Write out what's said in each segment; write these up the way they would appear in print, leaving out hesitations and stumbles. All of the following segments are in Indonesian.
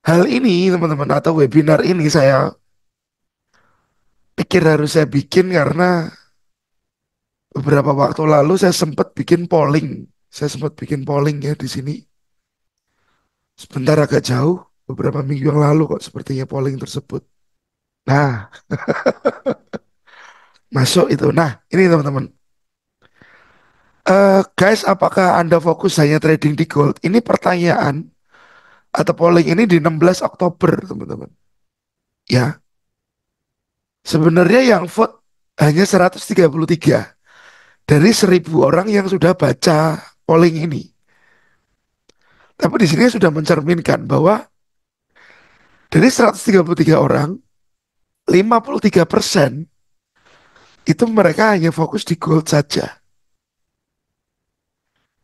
Hal ini teman-teman atau webinar ini saya pikir harus saya bikin karena beberapa waktu lalu saya sempat bikin polling. Saya sempat bikin polling ya di sini. Sebentar agak jauh, beberapa minggu yang lalu kok sepertinya polling tersebut. Nah, masuk itu. Nah, ini teman-teman. Guys, apakah Anda fokus hanya trading di gold? Ini pertanyaan atau polling ini di 16 Oktober, teman-teman. Ya, sebenarnya yang vote hanya 133 dari 1.000 orang yang sudah baca polling ini. Tapi di sini sudah mencerminkan bahwa dari 133 orang, 53% itu mereka hanya fokus di gold saja.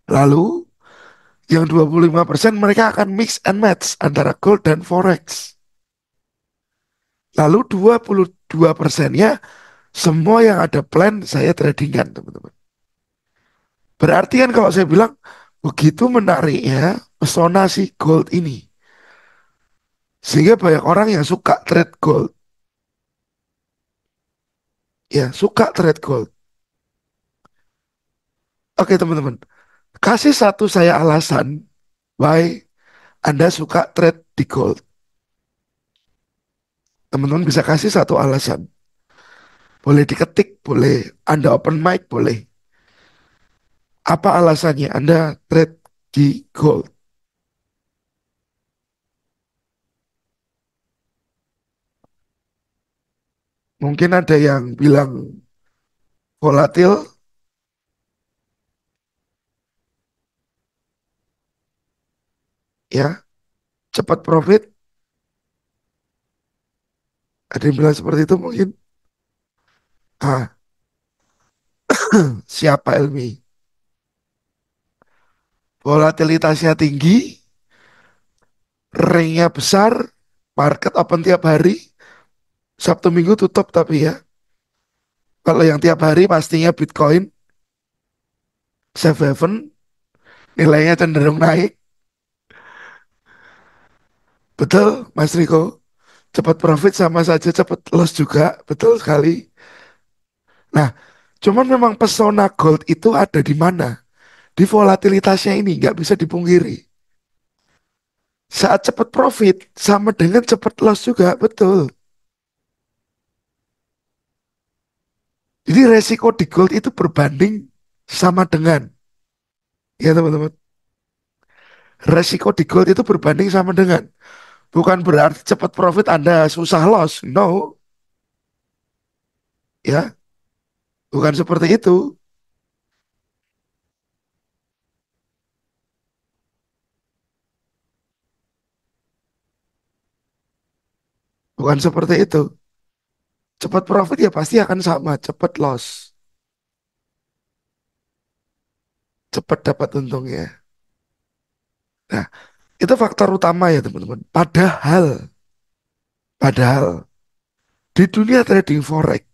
Lalu yang 25% mereka akan mix and match antara gold dan forex. Lalu 22%-nya semua yang ada plan saya tradingan, teman-teman. Berarti kan kalau saya bilang begitu menariknya pesona si gold ini. Sehingga banyak orang yang suka trade gold. Ya, suka trade gold. Oke, teman-teman. Kasih satu saya alasan why Anda suka trade di gold. Teman-teman bisa kasih satu alasan. Boleh diketik, boleh Anda open mic, boleh. Apa alasannya Anda trade di gold? Mungkin ada yang bilang volatil, ya, cepat profit. Ada yang bilang seperti itu mungkin. Ah, siapa Elmi? Volatilitasnya tinggi, ringnya besar, market open tiap hari, Sabtu Minggu tutup tapi ya. Kalau yang tiap hari pastinya Bitcoin, safe haven, nilainya cenderung naik. Betul, Mas Riko. Cepat profit sama saja cepat loss juga. Betul sekali. Nah, cuman memang pesona gold itu ada di mana? Di volatilitasnya ini, nggak bisa dipungkiri. Saat cepat profit, sama dengan cepat loss juga, betul. Jadi resiko di gold itu berbanding sama dengan, ya teman-teman. Resiko di gold itu berbanding sama dengan. Bukan berarti cepat profit Anda susah loss. No, ya. Bukan seperti itu. Bukan seperti itu. Cepat profit ya pasti akan sama. Cepat loss. Cepat dapat untungnya. Nah, itu faktor utama ya teman-teman. Padahal di dunia trading forex,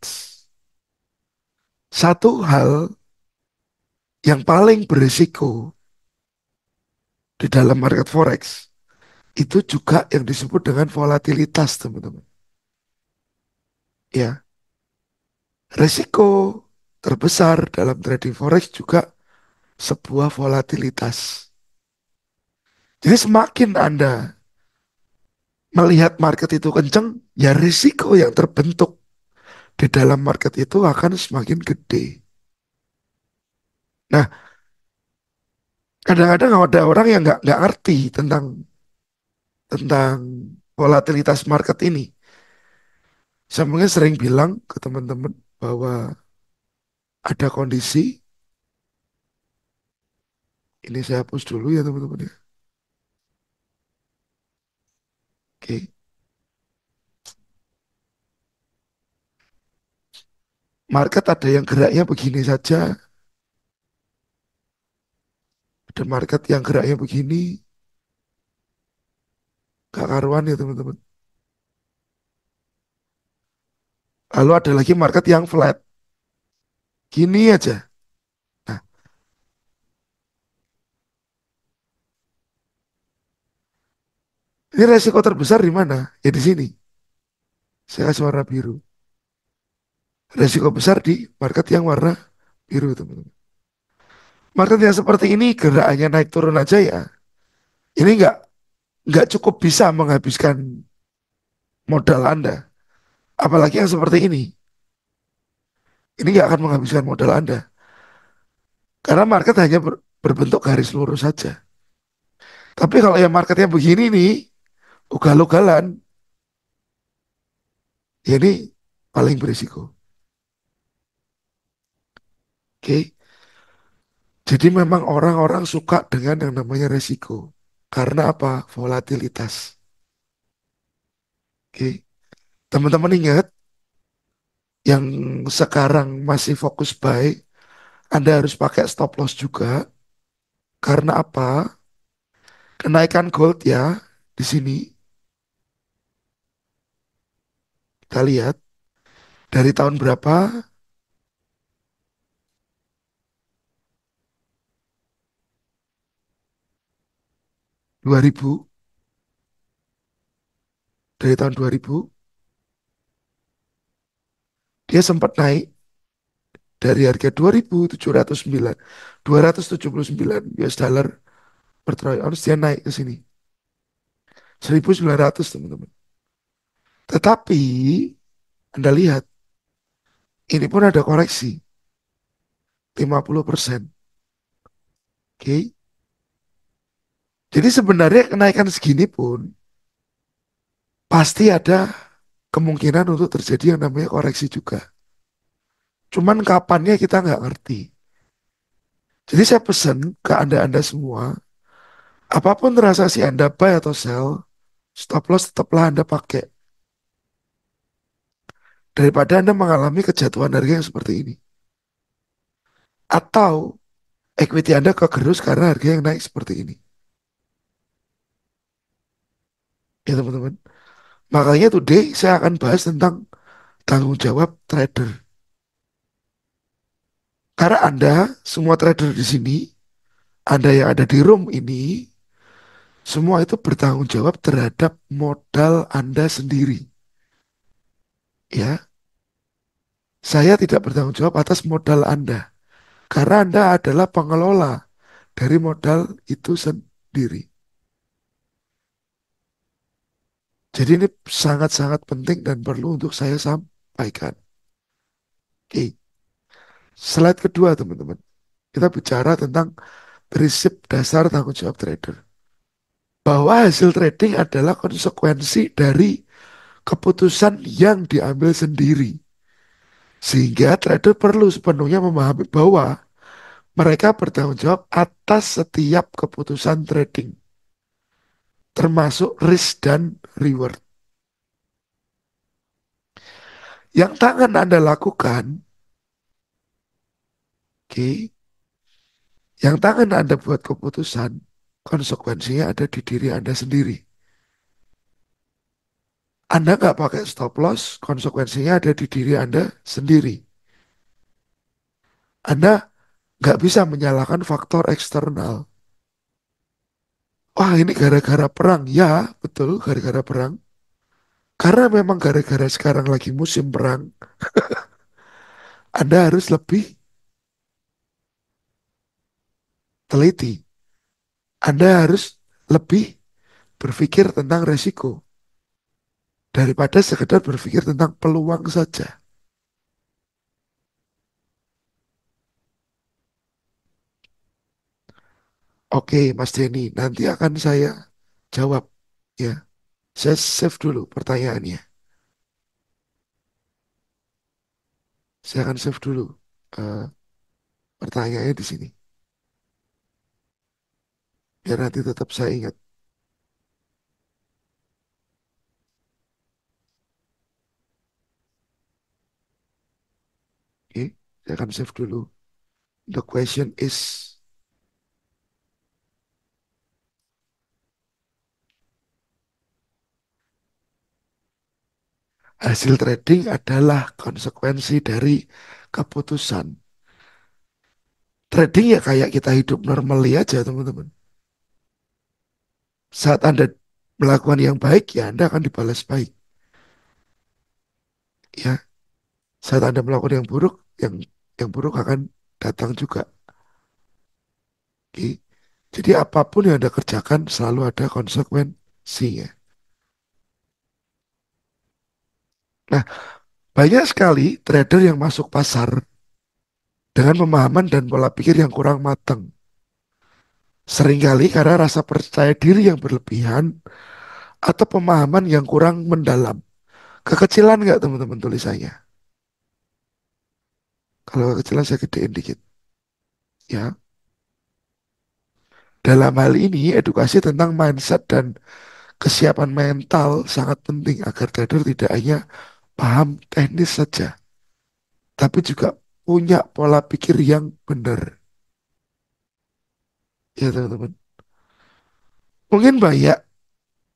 satu hal yang paling berisiko di dalam market forex itu juga yang disebut dengan volatilitas teman-teman. Ya, risiko terbesar dalam trading forex juga sebuah volatilitas. Jadi semakin Anda melihat market itu kenceng, ya risiko yang terbentuk di dalam market itu akan semakin gede. Nah, kadang-kadang ada orang yang nggak ngerti tentang tentang volatilitas market ini. Saya mungkin sering bilang ke teman-teman bahwa ada kondisi, ini saya hapus dulu ya teman-teman ya. Oke, market ada yang geraknya begini saja, ada market yang geraknya begini, gak karuan ya teman-teman. Lalu ada lagi market yang flat, gini aja. Nah, Ini resiko terbesar di mana? Ya di sini. Saya kasih warna biru. Resiko besar di market yang warna biru, teman-teman. Market yang seperti ini gerakannya naik turun aja ya. Ini nggak cukup bisa menghabiskan modal Anda. Apalagi yang seperti ini. Ini nggak akan menghabiskan modal Anda. Karena market hanya berbentuk garis lurus saja. Tapi kalau yang marketnya begini nih, ugal-ugalan, ya ini paling berisiko. Oke. Jadi memang orang-orang suka dengan yang namanya resiko. Karena apa? Volatilitas. Oke. Teman-teman ingat, yang sekarang masih fokus buy, Anda harus pakai stop loss juga. Karena apa? Kenaikan gold ya, di sini kita lihat dari tahun berapa? 2000, dari tahun 2000, dia sempat naik dari harga 2.709, 279 US dollar per troy ounce, dia naik ke sini 1.900, teman-teman. Tetapi Anda lihat, ini pun ada koreksi 50%. Oke. Jadi sebenarnya kenaikan segini pun pasti ada kemungkinan untuk terjadi yang namanya koreksi juga. Cuman kapannya kita nggak ngerti. Jadi saya pesan ke Anda-Anda semua, apapun transaksi Anda buy atau sell, stop loss tetaplah Anda pakai. Daripada Anda mengalami kejatuhan harga yang seperti ini. Atau equity Anda kegerus karena harga yang naik seperti ini. Ya teman-teman. Makanya today saya akan bahas tentang tanggung jawab trader. Karena Anda, semua trader di sini, Anda yang ada di room ini, semua itu bertanggung jawab terhadap modal Anda sendiri. Ya, saya tidak bertanggung jawab atas modal Anda. Karena Anda adalah pengelola dari modal itu sendiri. Jadi ini sangat-sangat penting dan perlu untuk saya sampaikan. Oke, slide kedua teman-teman. Kita bicara tentang prinsip dasar tanggung jawab trader. Bahwa hasil trading adalah konsekuensi dari keputusan yang diambil sendiri. Sehingga trader perlu sepenuhnya memahami bahwa mereka bertanggung jawab atas setiap keputusan trading, termasuk risk dan reward. Yang tangan Anda lakukan, oke, yang tangan Anda buat keputusan, konsekuensinya ada di diri Anda sendiri. Anda nggak pakai stop loss, konsekuensinya ada di diri Anda sendiri. Anda nggak bisa menyalahkan faktor eksternal. Wah, ini gara-gara perang. Ya, betul, gara-gara perang. Karena memang gara-gara sekarang lagi musim perang, Anda harus lebih teliti. Anda harus lebih berpikir tentang resiko daripada sekedar berpikir tentang peluang saja. Oke, Mas Denny, nanti akan saya jawab ya. Saya save dulu pertanyaannya. Saya akan save dulu eh, pertanyaannya di sini. Biar nanti tetap saya ingat. Oke, saya akan save dulu. The question is, hasil trading adalah konsekuensi dari keputusan. Trading ya kayak kita hidup normally aja, teman-teman. Saat Anda melakukan yang baik, ya Anda akan dibalas baik. Ya, saat Anda melakukan yang buruk akan datang juga. Oke. Jadi apapun yang Anda kerjakan selalu ada konsekuensinya. Nah, banyak sekali trader yang masuk pasar dengan pemahaman dan pola pikir yang kurang matang. Seringkali karena rasa percaya diri yang berlebihan atau pemahaman yang kurang mendalam. Kekecilan nggak teman-teman tulisannya? Kalau kekecilan saya gedein dikit. Ya, dalam hal ini edukasi tentang mindset dan kesiapan mental sangat penting agar trader tidak hanya paham teknis saja, tapi juga punya pola pikir yang benar. Ya teman-teman. Mungkin banyak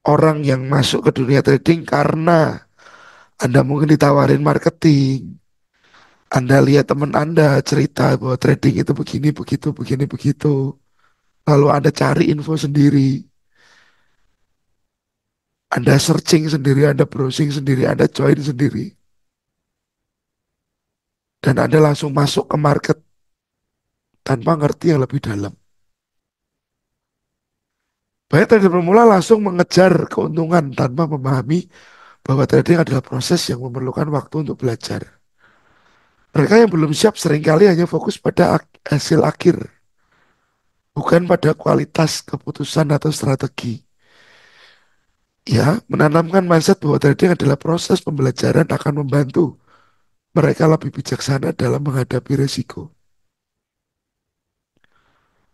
orang yang masuk ke dunia trading karena Anda mungkin ditawarin marketing, Anda lihat teman Anda cerita bahwa trading itu begini, begitu, begini, begitu. Lalu Anda cari info sendiri, Anda searching sendiri, Anda browsing sendiri, Anda join sendiri. Dan Anda langsung masuk ke market tanpa ngerti yang lebih dalam. Banyak trader pemula langsung mengejar keuntungan tanpa memahami bahwa trading adalah proses yang memerlukan waktu untuk belajar. Mereka yang belum siap seringkali hanya fokus pada hasil akhir, bukan pada kualitas keputusan atau strategi. Ya, menanamkan mindset bahwa trading adalah proses pembelajaran akan membantu mereka lebih bijaksana dalam menghadapi risiko.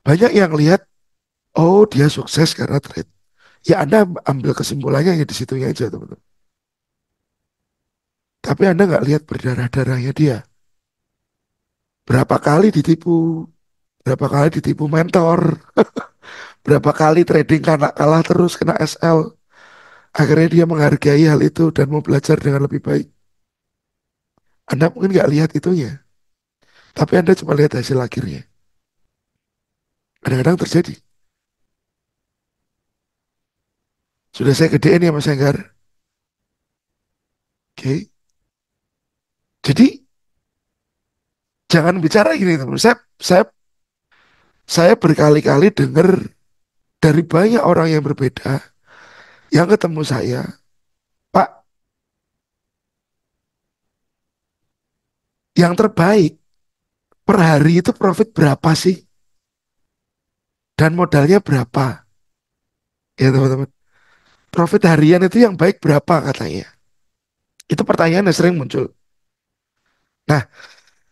Banyak yang lihat, oh dia sukses karena trade. Ya Anda ambil kesimpulannya ya di situnya aja teman-teman. Tapi Anda nggak lihat berdarah-darahnya dia. Berapa kali ditipu, berapa kali ditipu mentor, berapa kali trading karena kalah terus kena SL. Akhirnya dia menghargai hal itu dan mau belajar dengan lebih baik. Anda mungkin nggak lihat itunya, tapi Anda cuma lihat hasil akhirnya. Kadang-kadang terjadi. Sudah saya gedein ya Mas Enggar. Oke. Jadi jangan bicara gini teman. Saya berkali-kali dengar dari banyak orang yang berbeda yang ketemu saya, Pak, yang terbaik per hari itu profit berapa sih? Dan modalnya berapa? Ya teman-teman. Profit harian itu yang baik berapa katanya? Itu pertanyaan yang sering muncul. Nah,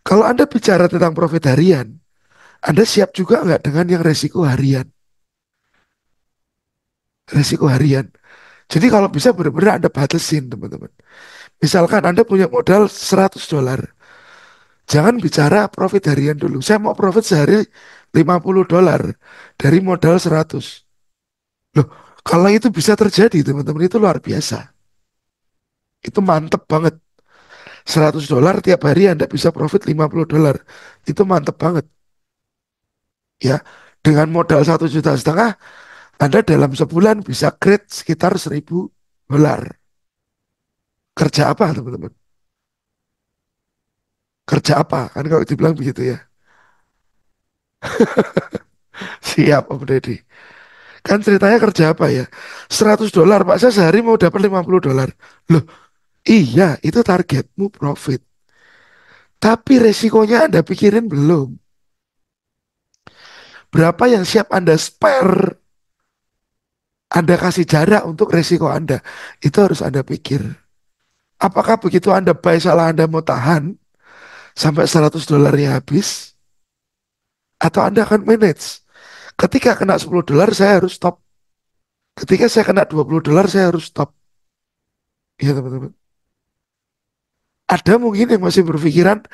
kalau Anda bicara tentang profit harian, Anda siap juga nggak dengan yang resiko harian? Resiko harian. Jadi kalau bisa benar-benar Anda batasin teman-teman. Misalkan Anda punya modal $100. Jangan bicara profit harian dulu. Saya mau profit sehari $50 dari modal 100. Loh, kalau itu bisa terjadi teman-teman itu luar biasa. Itu mantep banget. $100 tiap hari Anda bisa profit $50. Itu mantep banget. Ya, dengan modal 1,5 juta, Anda dalam sebulan bisa create sekitar $1.000. Kerja apa teman-teman? Kerja apa? Kan kalau dibilang begitu ya. Siap Om Deddy. Kan ceritanya kerja apa ya? $100 Pak, saya sehari mau dapat $50. Loh, iya itu targetmu profit. Tapi resikonya Anda pikirin belum? Berapa yang siap Anda spare? Anda kasih jarak untuk resiko Anda. Itu harus Anda pikir. Apakah begitu Anda buy salah Anda mau tahan sampai $100 habis? Atau Anda akan manage? Ketika kena $10 saya harus stop. Ketika saya kena $20 saya harus stop. Ya teman-teman. Ada mungkin yang masih berpikiran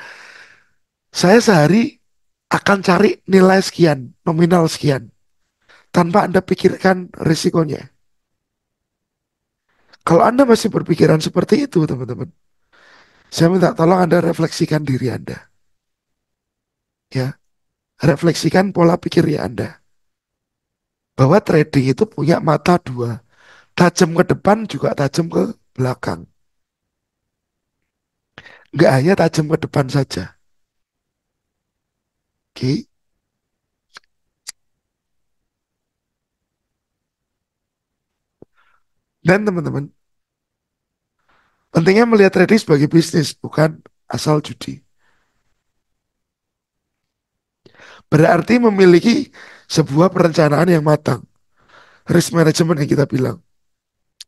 saya sehari akan cari nilai sekian, nominal sekian. Tanpa Anda pikirkan risikonya. Kalau Anda masih berpikiran seperti itu teman-teman. Saya minta tolong Anda refleksikan diri Anda. Ya, refleksikan pola pikir Anda. Bahwa trading itu punya mata dua. Tajam ke depan juga tajam ke belakang. Nggak hanya tajam ke depan saja. Oke. Dan teman-teman, pentingnya melihat trading sebagai bisnis, bukan asal judi. Berarti memiliki sebuah perencanaan yang matang, risk management yang kita bilang,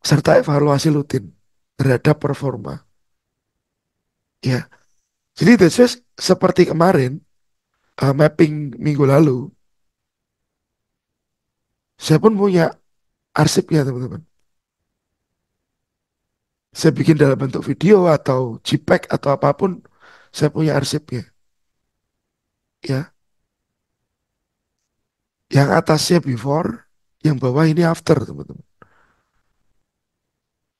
serta evaluasi rutin terhadap performa. Ya, jadi that's why seperti kemarin, mapping minggu lalu, saya pun punya arsipnya teman-teman. Saya bikin dalam bentuk video atau JPEG atau apapun, saya punya arsipnya. Ya, yang atasnya before, yang bawah ini after teman-teman.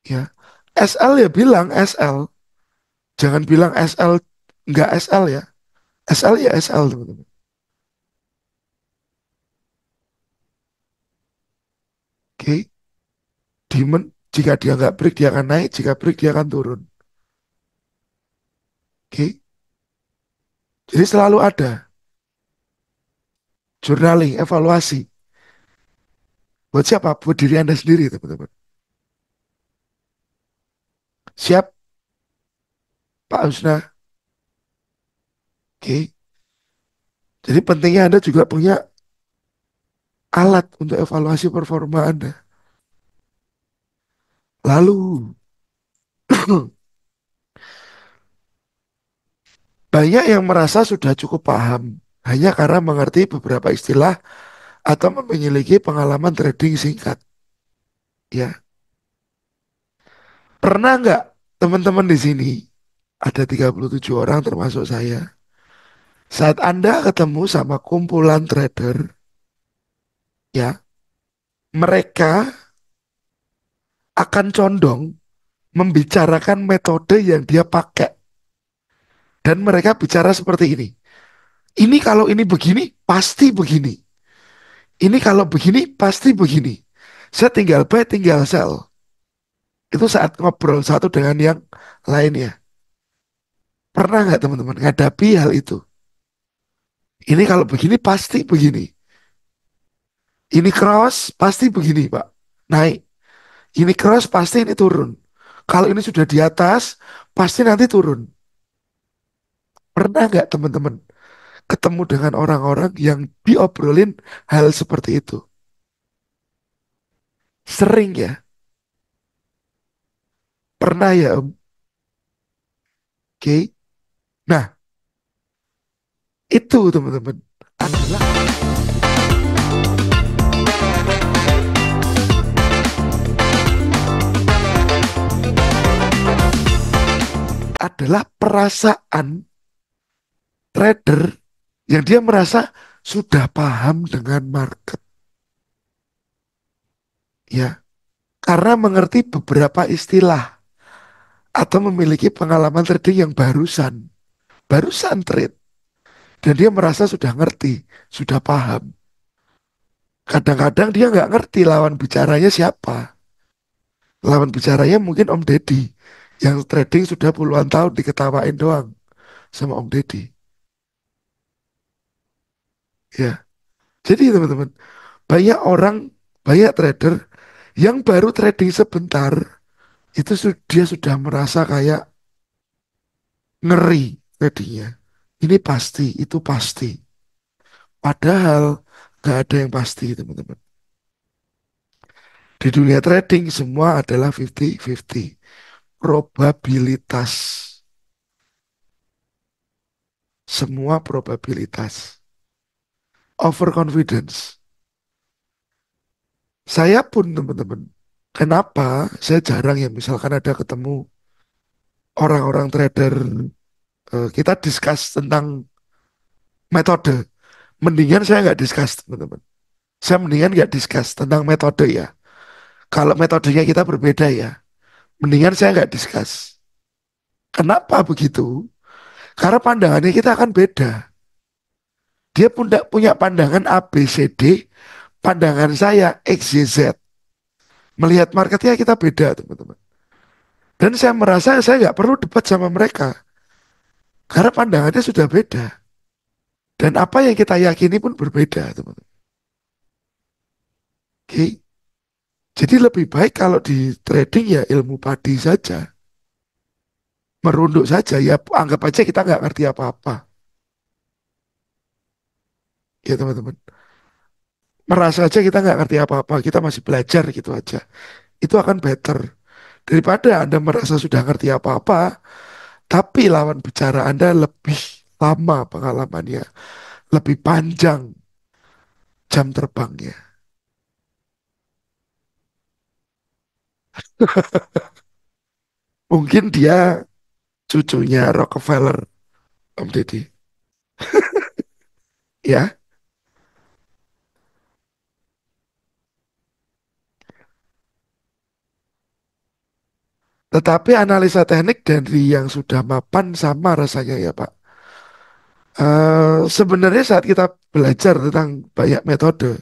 Ya, SL ya bilang SL, jangan bilang SL nggak SL ya. SL ya SL teman-teman. Oke, Demon jika dia nggak break dia akan naik, jika break dia akan turun. Oke, jadi selalu ada journaling, evaluasi. Buat siapa? Buat diri Anda sendiri teman-teman. Siap Pak Husna? Oke, jadi pentingnya Anda juga punya alat untuk evaluasi performa Anda. Lalu, banyak yang merasa sudah cukup paham hanya karena mengerti beberapa istilah atau memiliki pengalaman trading singkat. Ya, pernah nggak teman-teman di sini, ada 37 orang termasuk saya, saat Anda ketemu sama kumpulan trader, ya, mereka akan condong membicarakan metode yang dia pakai. Dan mereka bicara seperti ini. Ini kalau ini begini, pasti begini. Ini kalau begini, pasti begini. Saya tinggal buy, tinggal sell. Itu saat ngobrol satu dengan yang lainnya. Pernah nggak teman-teman ngadapi hal itu? Ini kalau begini, pasti begini. Ini cross, pasti begini, Pak. Naik. Ini cross, pasti ini turun. Kalau ini sudah di atas, pasti nanti turun. Pernah nggak teman-teman ketemu dengan orang-orang yang diobrolin hal seperti itu? Sering ya? Pernah ya, Om? Oke. Nah, itu teman-teman adalah adalah perasaan trader yang dia merasa sudah paham dengan market, ya, karena mengerti beberapa istilah atau memiliki pengalaman trading yang barusan trade, dan dia merasa sudah ngerti, sudah paham. Kadang-kadang dia nggak ngerti lawan bicaranya siapa. Lawan bicaranya mungkin Om Deddy yang trading sudah puluhan tahun diketawain doang sama Om Deddy. Ya, jadi teman-teman, banyak orang, banyak trader yang baru trading sebentar, itu dia sudah merasa kayak ngeri tradingnya. Ini pasti, itu pasti. Padahal nggak ada yang pasti, teman-teman. Di dunia trading semua adalah 50-50. Probabilitas. Semua probabilitas. Overconfidence. Saya pun, teman-teman, kenapa saya jarang ya misalkan ada ketemu orang-orang trader, kita discuss tentang metode. Mendingan saya nggak discuss, teman-teman. Saya mendingan nggak discuss tentang metode ya. Kalau metodenya kita berbeda ya, mendingan saya nggak discuss. Kenapa begitu? Karena pandangannya kita akan beda. Dia pun tidak punya pandangan A, B, C, D. Pandangan saya X, Y, Z. Melihat marketnya kita beda, teman-teman. Dan saya merasa saya nggak perlu debat sama mereka. Karena pandangannya sudah beda. Dan apa yang kita yakini pun berbeda, teman-teman. Oke. Jadi lebih baik kalau di trading ya ilmu padi saja. Merunduk saja, ya anggap aja kita nggak ngerti apa-apa. Ya teman-teman. Merasa aja kita nggak ngerti apa-apa, kita masih belajar gitu aja. Itu akan better. Daripada Anda merasa sudah ngerti apa-apa, tapi lawan bicara Anda lebih lama pengalamannya, lebih panjang jam terbangnya. Mungkin dia cucunya Rockefeller, Om Deddy. Ya, tetapi analisa teknik dari yang sudah mapan sama rasanya ya Pak. Sebenarnya saat kita belajar tentang banyak metode,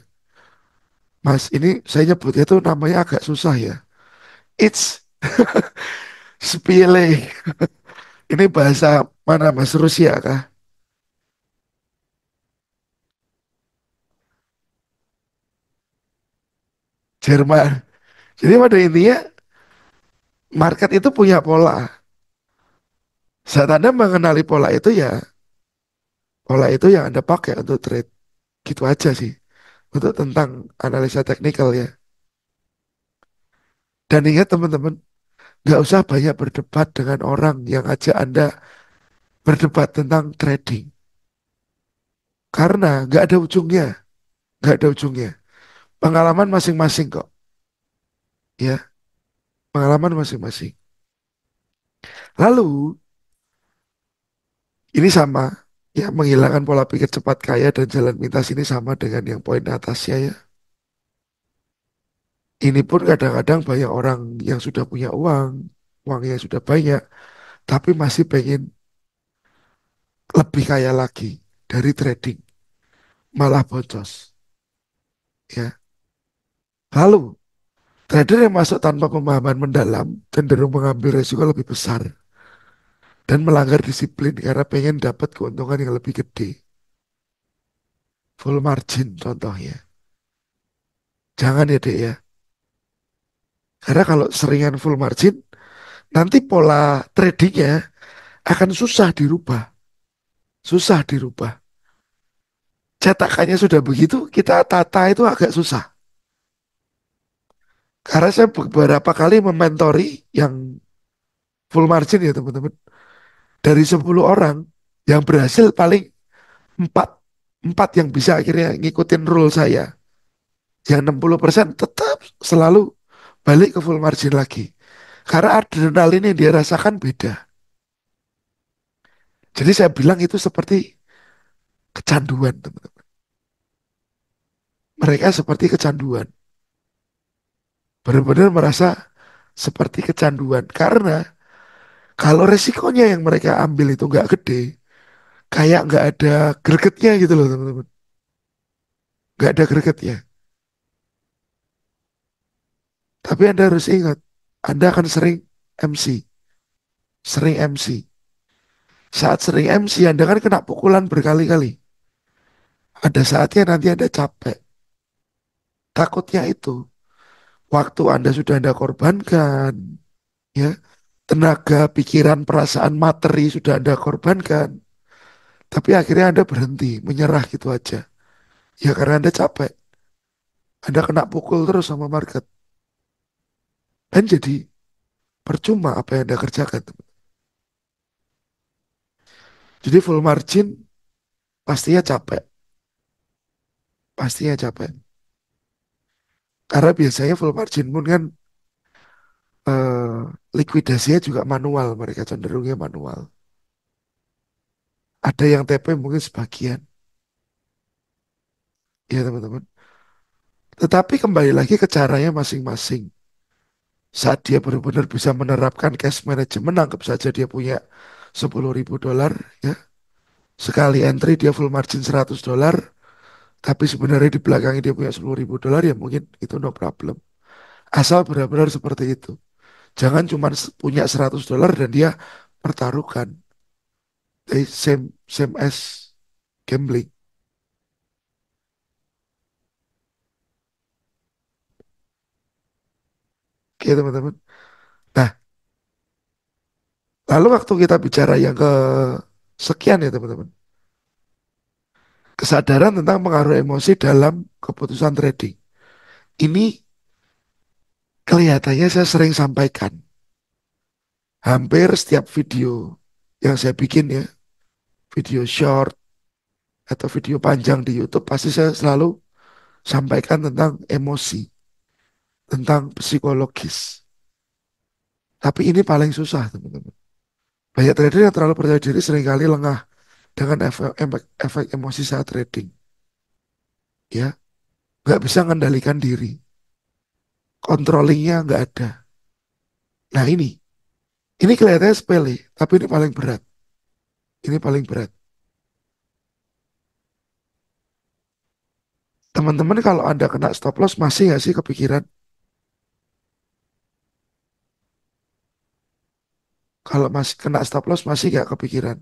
Mas, ini saya nyebutnya itu namanya agak susah ya. It's Spile. Ini bahasa mana Mas? Rusia kah? Jerman. Jadi pada intinya market itu punya pola. Saat Anda mengenali pola itu yang Anda pakai untuk trade. Gitu aja sih. Untuk tentang analisa teknikal ya. Dan ingat teman-teman, nggak usah banyak berdebat dengan orang yang ajak Anda berdebat tentang trading. Karena nggak ada ujungnya. Nggak ada ujungnya. Pengalaman masing-masing kok. Ya, pengalaman masing-masing. Lalu, ini sama. Ya, menghilangkan pola pikir cepat kaya dan jalan pintas ini sama dengan yang poin atasnya ya. Ini pun kadang-kadang banyak orang yang sudah punya uang, uangnya sudah banyak, tapi masih pengen lebih kaya lagi dari trading, malah boncos. Ya. Lalu, trader yang masuk tanpa pemahaman mendalam cenderung mengambil resiko lebih besar dan melanggar disiplin karena pengen dapat keuntungan yang lebih gede. Full margin contohnya. Jangan ya dek ya. Karena kalau seringan full margin, nanti pola tradingnya akan susah dirubah. Susah dirubah. Cetakannya sudah begitu, kita tata itu agak susah. Karena saya beberapa kali mementori yang full margin ya teman-teman. Dari 10 orang yang berhasil paling 4. 4 yang bisa akhirnya ngikutin rule saya. Yang 60% tetap selalu balik ke full margin lagi. Karena adrenalin yang dia rasakan beda. Jadi saya bilang itu seperti kecanduan teman-teman. Mereka seperti kecanduan. Benar-benar merasa seperti kecanduan. Karena kalau resikonya yang mereka ambil itu nggak gede, kayak nggak ada gregetnya gitu loh teman-teman. Nggak ada gregetnya. Tapi Anda harus ingat, Anda akan sering MC. Sering MC. Saat sering MC, Anda kan kena pukulan berkali-kali. Ada saatnya nanti Anda capek. Takutnya itu, waktu Anda sudah Anda korbankan, ya, tenaga, pikiran, perasaan, materi sudah Anda korbankan, tapi akhirnya Anda berhenti, menyerah gitu aja. Ya karena Anda capek. Anda kena pukul terus sama market. Dan jadi percuma apa yang Anda kerjakan. Jadi full margin pastinya capek. Pastinya capek. Karena biasanya full margin pun kan eh, likuidasinya juga manual. Mereka cenderungnya manual. Ada yang TP mungkin sebagian. Ya teman-teman. Tetapi kembali lagi ke caranya masing-masing. Saat dia benar-benar bisa menerapkan cash management, anggap saja dia punya 10.000 dolar, ya. Sekali entry dia full margin 100 dolar, tapi sebenarnya di belakangnya dia punya 10.000 dolar, ya mungkin itu no problem. Asal benar-benar seperti itu. Jangan cuma punya $100 dan dia pertaruhkan. Same as gambling. Oke teman-teman. Nah, lalu waktu kita bicara yang ke sekian ya teman-teman. Kesadaran tentang pengaruh emosi dalam keputusan trading. Ini kelihatannya saya sering sampaikan. Hampir setiap video yang saya bikin ya, video short atau video panjang di YouTube, pasti saya selalu sampaikan tentang emosi, tentang psikologis. Tapi ini paling susah teman-teman. Banyak trader yang terlalu percaya diri seringkali lengah dengan efek emosi saat trading. Ya, nggak bisa mengendalikan diri. Controllingnya nggak ada. Nah ini kelihatannya sepele, tapi ini paling berat. Ini paling berat. Teman-teman kalau Anda kena stop loss masih nggak sih kepikiran? Kalau masih kena stop loss masih nggak kepikiran?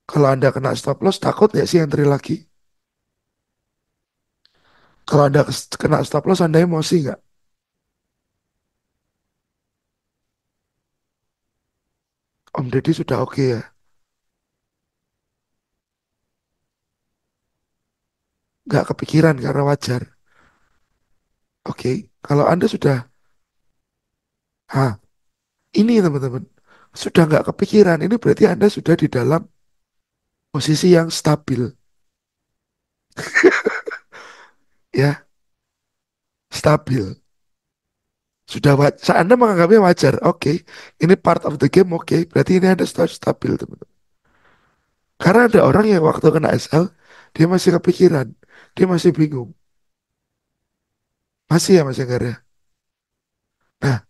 Kalau Anda kena stop loss takut nggak sih entry lagi? Kalau Anda kena stop loss Anda emosi nggak? Om Deddy sudah oke ya? Nggak kepikiran karena wajar. Oke, kalau Anda sudah, ah ini teman-teman, sudah nggak kepikiran, ini berarti Anda sudah di dalam posisi yang stabil, ya, stabil. Sudah wajar, Anda menganggapnya wajar, oke, ini part of the game, oke, berarti ini Anda sudah stabil, teman-teman. Karena ada orang yang waktu kena SL, dia masih kepikiran, dia masih bingung, masih ya Mas Enggar ya. Nah,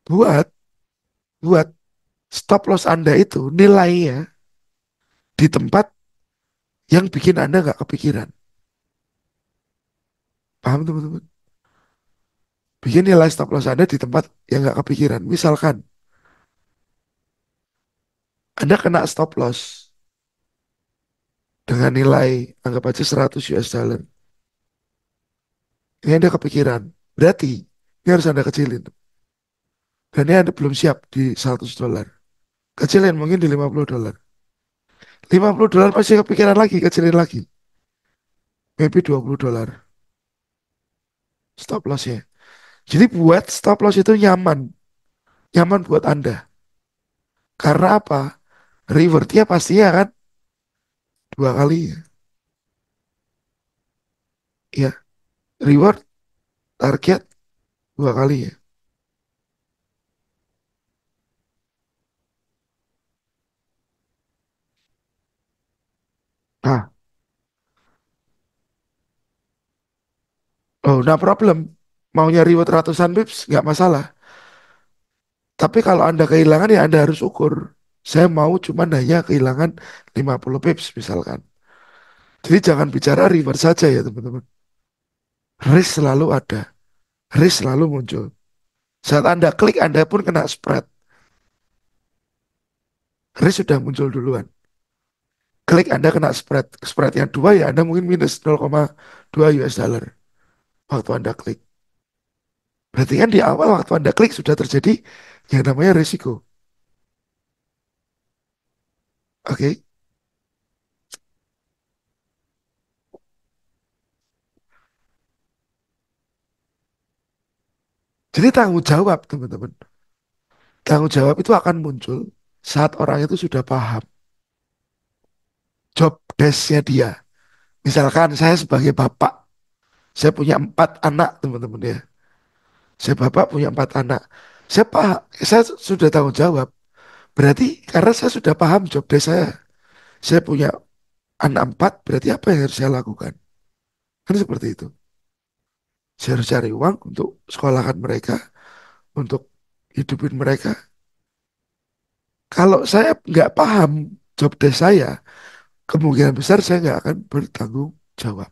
buat buat stop loss Anda itu nilainya di tempat yang bikin Anda nggak kepikiran. Paham teman-teman? Bikin nilai stop loss Anda di tempat yang nggak kepikiran. Misalkan Anda kena stop loss dengan nilai anggap aja 100 US dollar. Ini Anda kepikiran. Berarti ini harus Anda kecilin. Dan ini Anda belum siap di $100. Kecilin mungkin di $50. $50 pasti kepikiran lagi, kecilin lagi. Maybe $20 stop loss ya. Jadi buat stop loss itu nyaman. Nyaman buat Anda. Karena apa? Rewardnya pastinya kan dua kali ya. Ya, reward target dua kali ya. Nah, oh, no problem. Maunya reward ratusan pips, nggak masalah. Tapi kalau Anda kehilangan ya Anda harus ukur. Saya mau cuman hanya kehilangan 50 pips misalkan. Jadi jangan bicara reward saja ya teman-teman. Risk selalu ada. Risk selalu muncul. Saat Anda klik Anda pun kena spread. Risk sudah muncul duluan. Klik Anda kena spread. Spread yang dua ya Anda mungkin minus 0,2 US dollar waktu Anda klik. Berarti kan di awal waktu Anda klik sudah terjadi yang namanya risiko. Oke. Jadi tanggung jawab teman-teman. Tanggung jawab itu akan muncul saat orang itu sudah paham job desk-nya dia. Misalkan saya sebagai bapak, saya punya 4 anak teman-teman ya. Saya bapak punya 4 anak. Saya sudah tanggung jawab. Berarti karena saya sudah paham job desk saya. Saya punya anak 4, berarti apa yang harus saya lakukan? Kan seperti itu. Saya harus cari uang untuk sekolahkan mereka, untuk hidupin mereka. Kalau saya nggak paham job desk saya, kemungkinan besar saya nggak akan bertanggung jawab.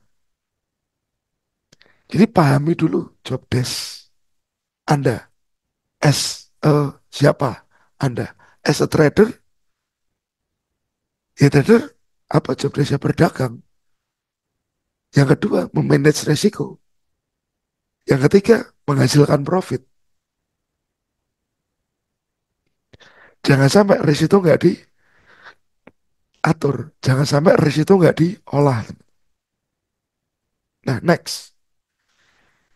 Jadi pahami dulu job desk Anda. Siapa Anda? As a trader, ya trader apa job desknya berdagang. Yang kedua, memanage resiko. Yang ketiga, menghasilkan profit. Jangan sampai resiko nggak diatur. Jangan sampai resiko nggak diolah. Nah, next.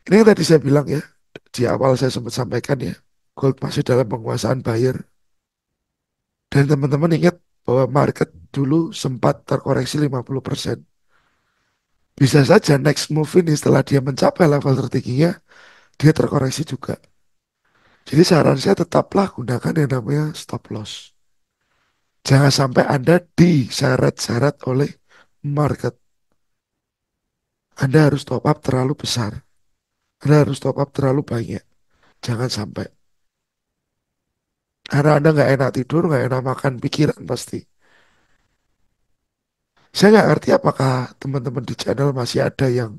Ini yang tadi saya bilang ya, di awal saya sempat sampaikan ya, gold masih dalam penguasaan buyer. Dan teman-teman ingat bahwa market dulu sempat terkoreksi 50%. Bisa saja next move ini setelah dia mencapai level tertingginya, dia terkoreksi juga. Jadi saran saya tetaplah gunakan yang namanya stop loss. Jangan sampai Anda diseret-seret oleh market. Anda harus top up terlalu besar. Anda harus top up terlalu banyak. Jangan sampai. Karena Anda nggak enak tidur, nggak enak makan pikiran pasti. Saya nggak ngerti apakah teman-teman di channel masih ada yang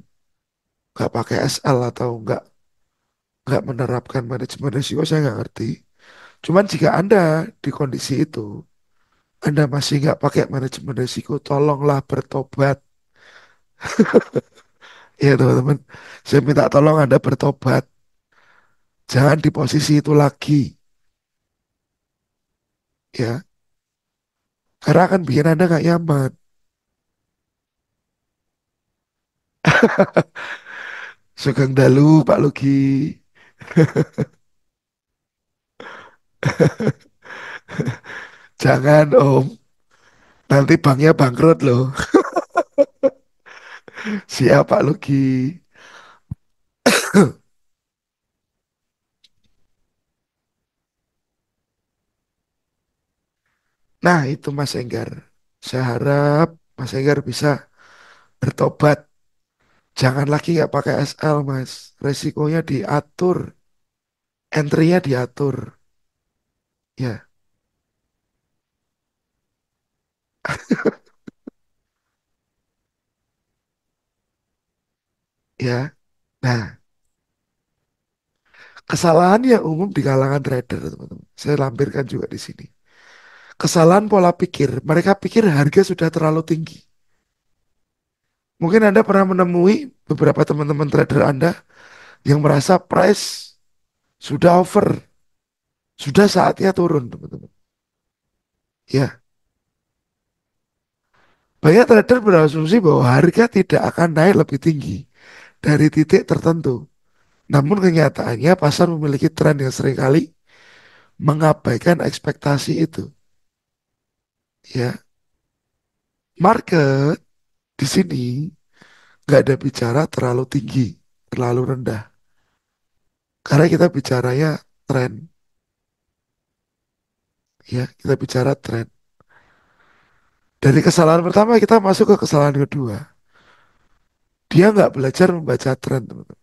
nggak pakai SL atau nggak menerapkan manajemen risiko, saya nggak ngerti. Cuman jika Anda di kondisi itu, Anda masih nggak pakai manajemen risiko, tolonglah bertobat. Ya teman-teman, saya minta tolong Anda bertobat. Jangan di posisi itu lagi, ya. Karena akan bikin Anda nggak nyaman. Sugeng dalu, Pak Lugi. Jangan, Om. Nanti banknya bangkrut loh. Siap, Pak Lugi. Nah, itu Mas Enggar. Saya harap Mas Enggar bisa bertobat. Jangan lagi nggak pakai SL, Mas. Resikonya diatur. Entry-nya diatur. Ya, ya. Nah, kesalahan yang umum di kalangan trader, teman-teman. Saya lampirkan juga di sini. Kesalahan pola pikir. Mereka pikir harga sudah terlalu tinggi. Mungkin Anda pernah menemui beberapa teman-teman trader Anda yang merasa price sudah over, sudah saatnya turun, teman-teman. Ya, banyak trader berasumsi bahwa harga tidak akan naik lebih tinggi dari titik tertentu. Namun kenyataannya pasar memiliki tren yang seringkali mengabaikan ekspektasi itu. Ya, market di sini nggak ada bicara terlalu tinggi, terlalu rendah. Karena kita bicaranya tren, ya kita bicara tren. Dari kesalahan pertama kita masuk ke kesalahan kedua. Dia nggak belajar membaca tren, teman-teman.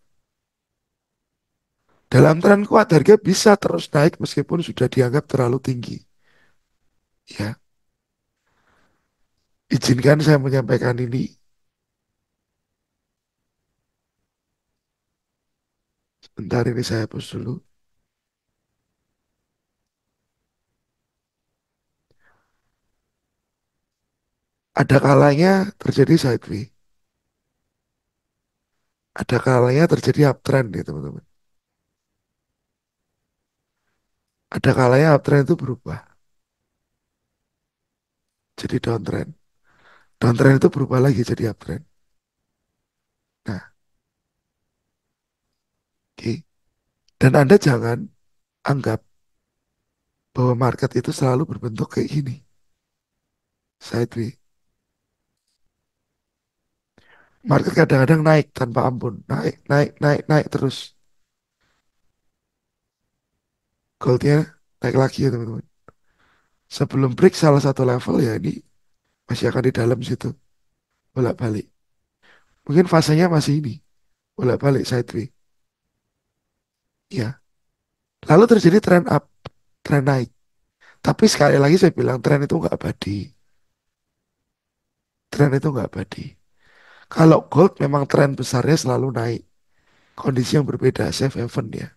Dalam tren kuat, harga bisa terus naik meskipun sudah dianggap terlalu tinggi. Ya, izinkan saya menyampaikan ini. Sebentar ini saya hapus dulu. Ada kalanya terjadi sideway. Ada kalanya terjadi uptrend nih, teman-teman. Ada kalanya uptrend itu berubah. Jadi downtrend. Downtrend itu berubah lagi jadi uptrend. Nah, oke. Dan Anda jangan anggap bahwa market itu selalu berbentuk kayak gini. Sideway. Market kadang-kadang naik tanpa ampun. Naik, naik, naik, naik terus. Goldnya naik lagi ya teman-teman. Sebelum break salah satu level ya ini masih akan di dalam situ. Bolak-balik. Mungkin fasenya masih ini. Bolak-balik sideway. Ya. Lalu terjadi trend up. Trend naik. Tapi sekali lagi saya bilang tren itu nggak abadi. Tren itu nggak abadi. Kalau gold memang tren besarnya selalu naik. kondisi yang berbeda, safe haven ya.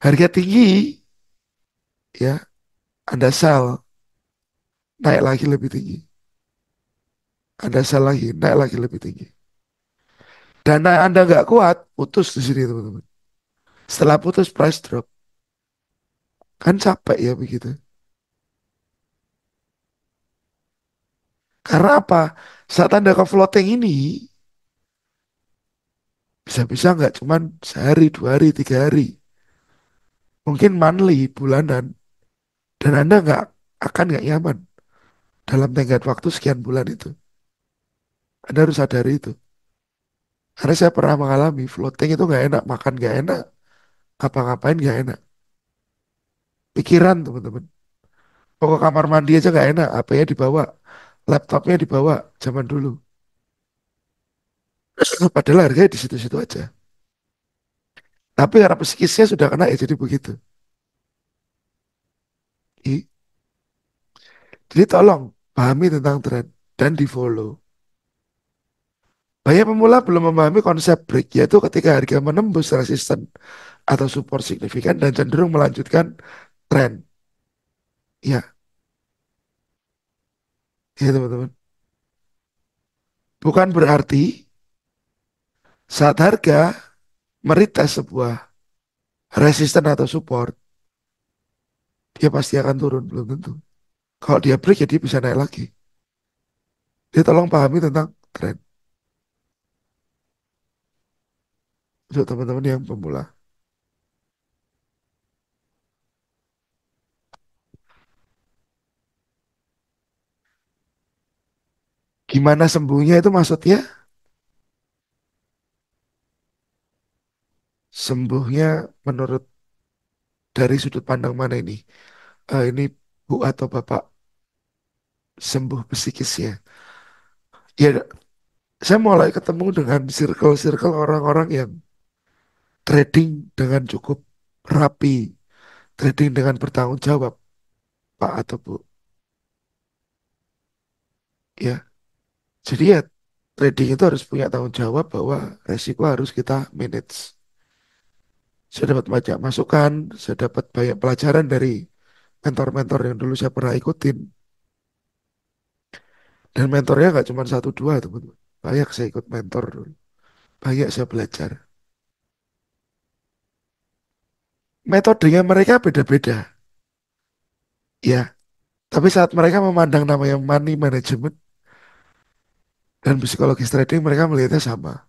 Harga tinggi, ya, Anda sell, naik lagi lebih tinggi. Anda sell lagi, naik lagi lebih tinggi. Dana Anda nggak kuat, putus di sini teman-teman. Setelah putus price drop, kan capek ya begitu. Karena apa? Saat Anda ke floating ini, bisa-bisa nggak cuman sehari, 2 hari, 3 hari. Mungkin monthly, bulanan. Dan Anda nggak nyaman dalam tenggat waktu sekian bulan itu. Anda harus sadari itu. Karena saya pernah mengalami floating itu nggak enak, makan nggak enak, ngapa-ngapain nggak enak. Pikiran teman-teman. Pokok kamar mandi aja nggak enak, HP-nya dibawa, laptopnya dibawa, zaman dulu. Padahal harganya di situ-situ aja. Tapi karena psikisnya sudah kena ya jadi begitu. I- Jadi tolong pahami tentang tren dan di follow. Banyak pemula belum memahami konsep break, yaitu ketika harga menembus resisten atau support signifikan dan cenderung melanjutkan tren. Ya, ya teman-teman. Bukan berarti saat harga meretest sebuah resisten atau support, dia pasti akan turun, belum tentu. Kalau dia break ya dia bisa naik lagi. Dia tolong pahami tentang tren untuk teman-teman yang pemula. Gimana sembuhnya itu maksudnya? Sembuhnya menurut dari sudut pandang mana ini? Ini Bu atau Bapak sembuh psikisnya? Ya, saya mulai ketemu dengan circle-circle orang-orang yang trading dengan cukup rapi, trading dengan bertanggung jawab, Pak atau Bu. Ya, jadi ya trading itu harus punya tanggung jawab bahwa resiko harus kita manage. Saya dapat banyak masukan, saya dapat banyak pelajaran dari mentor-mentor yang dulu saya pernah ikutin. Dan mentornya nggak cuma satu dua, teman-teman. Banyak saya ikut mentor dulu. Banyak saya belajar. Metodenya mereka beda-beda. Ya, tapi saat mereka memandang namanya money management dan psikologis trading, mereka melihatnya sama.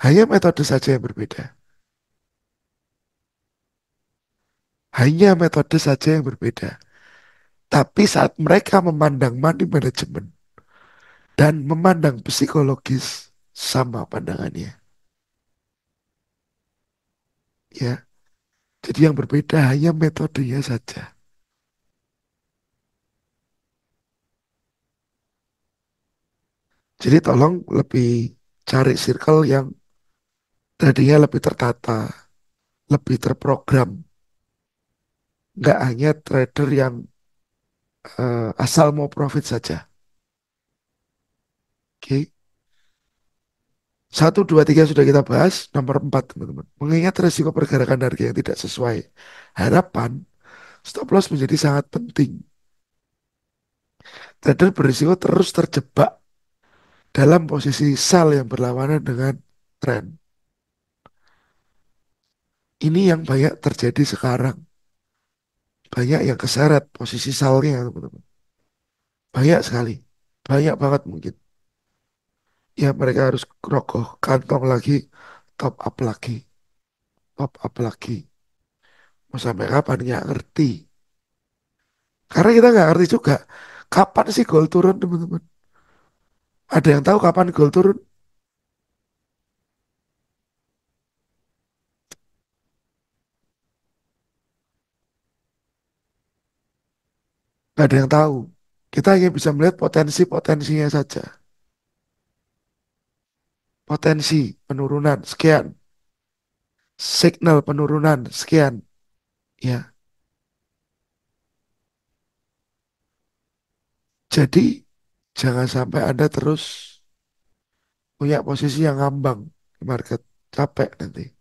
Hanya metode saja yang berbeda. Hanya metode saja yang berbeda. Tapi saat mereka memandang money management dan memandang psikologis, sama pandangannya. Ya, jadi yang berbeda hanya metodenya saja. Jadi tolong lebih cari circle yang tadinya lebih tertata, lebih terprogram. Nggak hanya trader yang asal mau profit saja. Oke. Satu, dua, tiga sudah kita bahas. Nomor empat, teman-teman. Mengingat risiko pergerakan harga yang tidak sesuai harapan, stop loss menjadi sangat penting. Trader berisiko terus terjebak dalam posisi sell yang berlawanan dengan tren. Ini yang banyak terjadi sekarang. Banyak yang keseret posisi sellnya, teman-teman. Banyak sekali. Banyak banget mungkin. Ya mereka harus rogoh kantong lagi, top up lagi, top up lagi. Mau sampai kapan nggak ngerti. Karena kita nggak ngerti juga kapan sih gold turun teman-teman. Ada yang tahu kapan gold turun? Nggak ada yang tahu. Kita hanya bisa melihat potensi-potensinya saja. Potensi penurunan sekian, signal penurunan sekian. Ya, jadi jangan sampai Anda terus punya posisi yang ngambang. market. Capek nanti.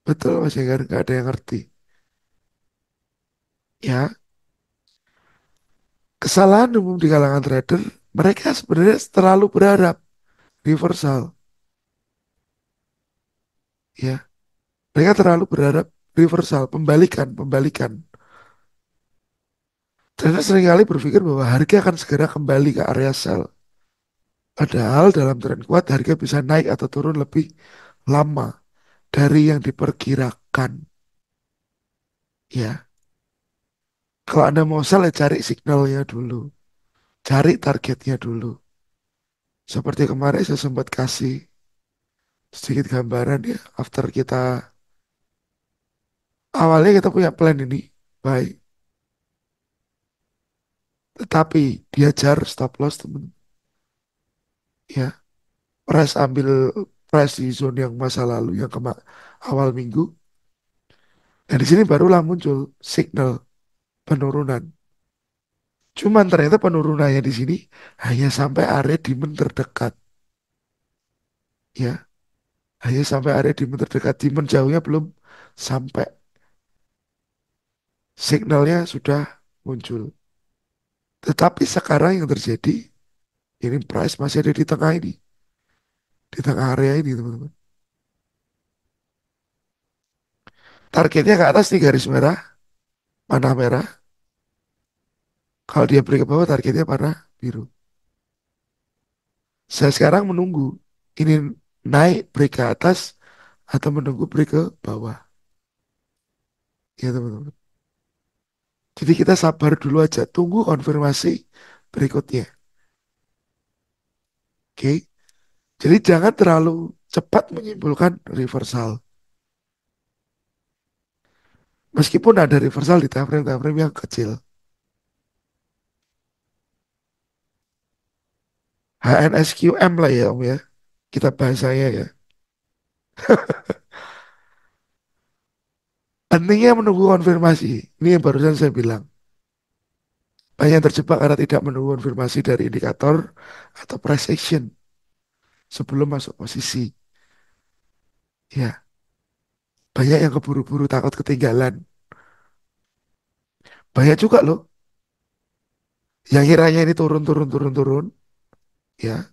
Betul Mas Enggar, nggak ada yang ngerti. Ya, kesalahan umum di kalangan trader, mereka sebenarnya terlalu berharap reversal. Ya, mereka terlalu berharap reversal, pembalikan. Trader seringkali berpikir bahwa harga akan segera kembali ke area sell. Padahal dalam tren kuat harga bisa naik atau turun lebih lama dari yang diperkirakan. Ya, kalau Anda mau sell ya cari signalnya dulu, cari targetnya dulu. Seperti kemarin saya sempat kasih sedikit gambaran ya, after kita awalnya kita punya plan ini baik, tetapi diajar stop loss temen ya, price ambil price di zone yang masa lalu yang awal minggu. Dan di sini barulah muncul signal penurunan. Cuman ternyata penurunannya di sini hanya sampai area demand terdekat. Ya, hanya sampai area demand terdekat. Demand jauhnya belum sampai. Signalnya sudah muncul. Tetapi sekarang yang terjadi, ini price masih ada di tengah ini. Di tengah area ini, teman-teman. Targetnya ke atas nih garis merah, panah merah. Kalau dia break ke bawah, targetnya panah biru. Saya sekarang menunggu. Ini naik break ke atas atau menunggu break ke bawah. Ya, teman-teman. Jadi kita sabar dulu aja, tunggu konfirmasi berikutnya. Oke. Jadi jangan terlalu cepat menyimpulkan reversal. Meskipun ada reversal di time frame yang kecil. HNSQM lah ya Om ya. Kita bahasanya ya. Pentingnya menunggu konfirmasi. Ini yang barusan saya bilang. Banyak yang terjebak karena tidak menunggu konfirmasi dari indikator atau price action sebelum masuk posisi. Ya, banyak yang keburu-buru takut ketinggalan. Banyak juga loh yang kiranya ini turun. Ya,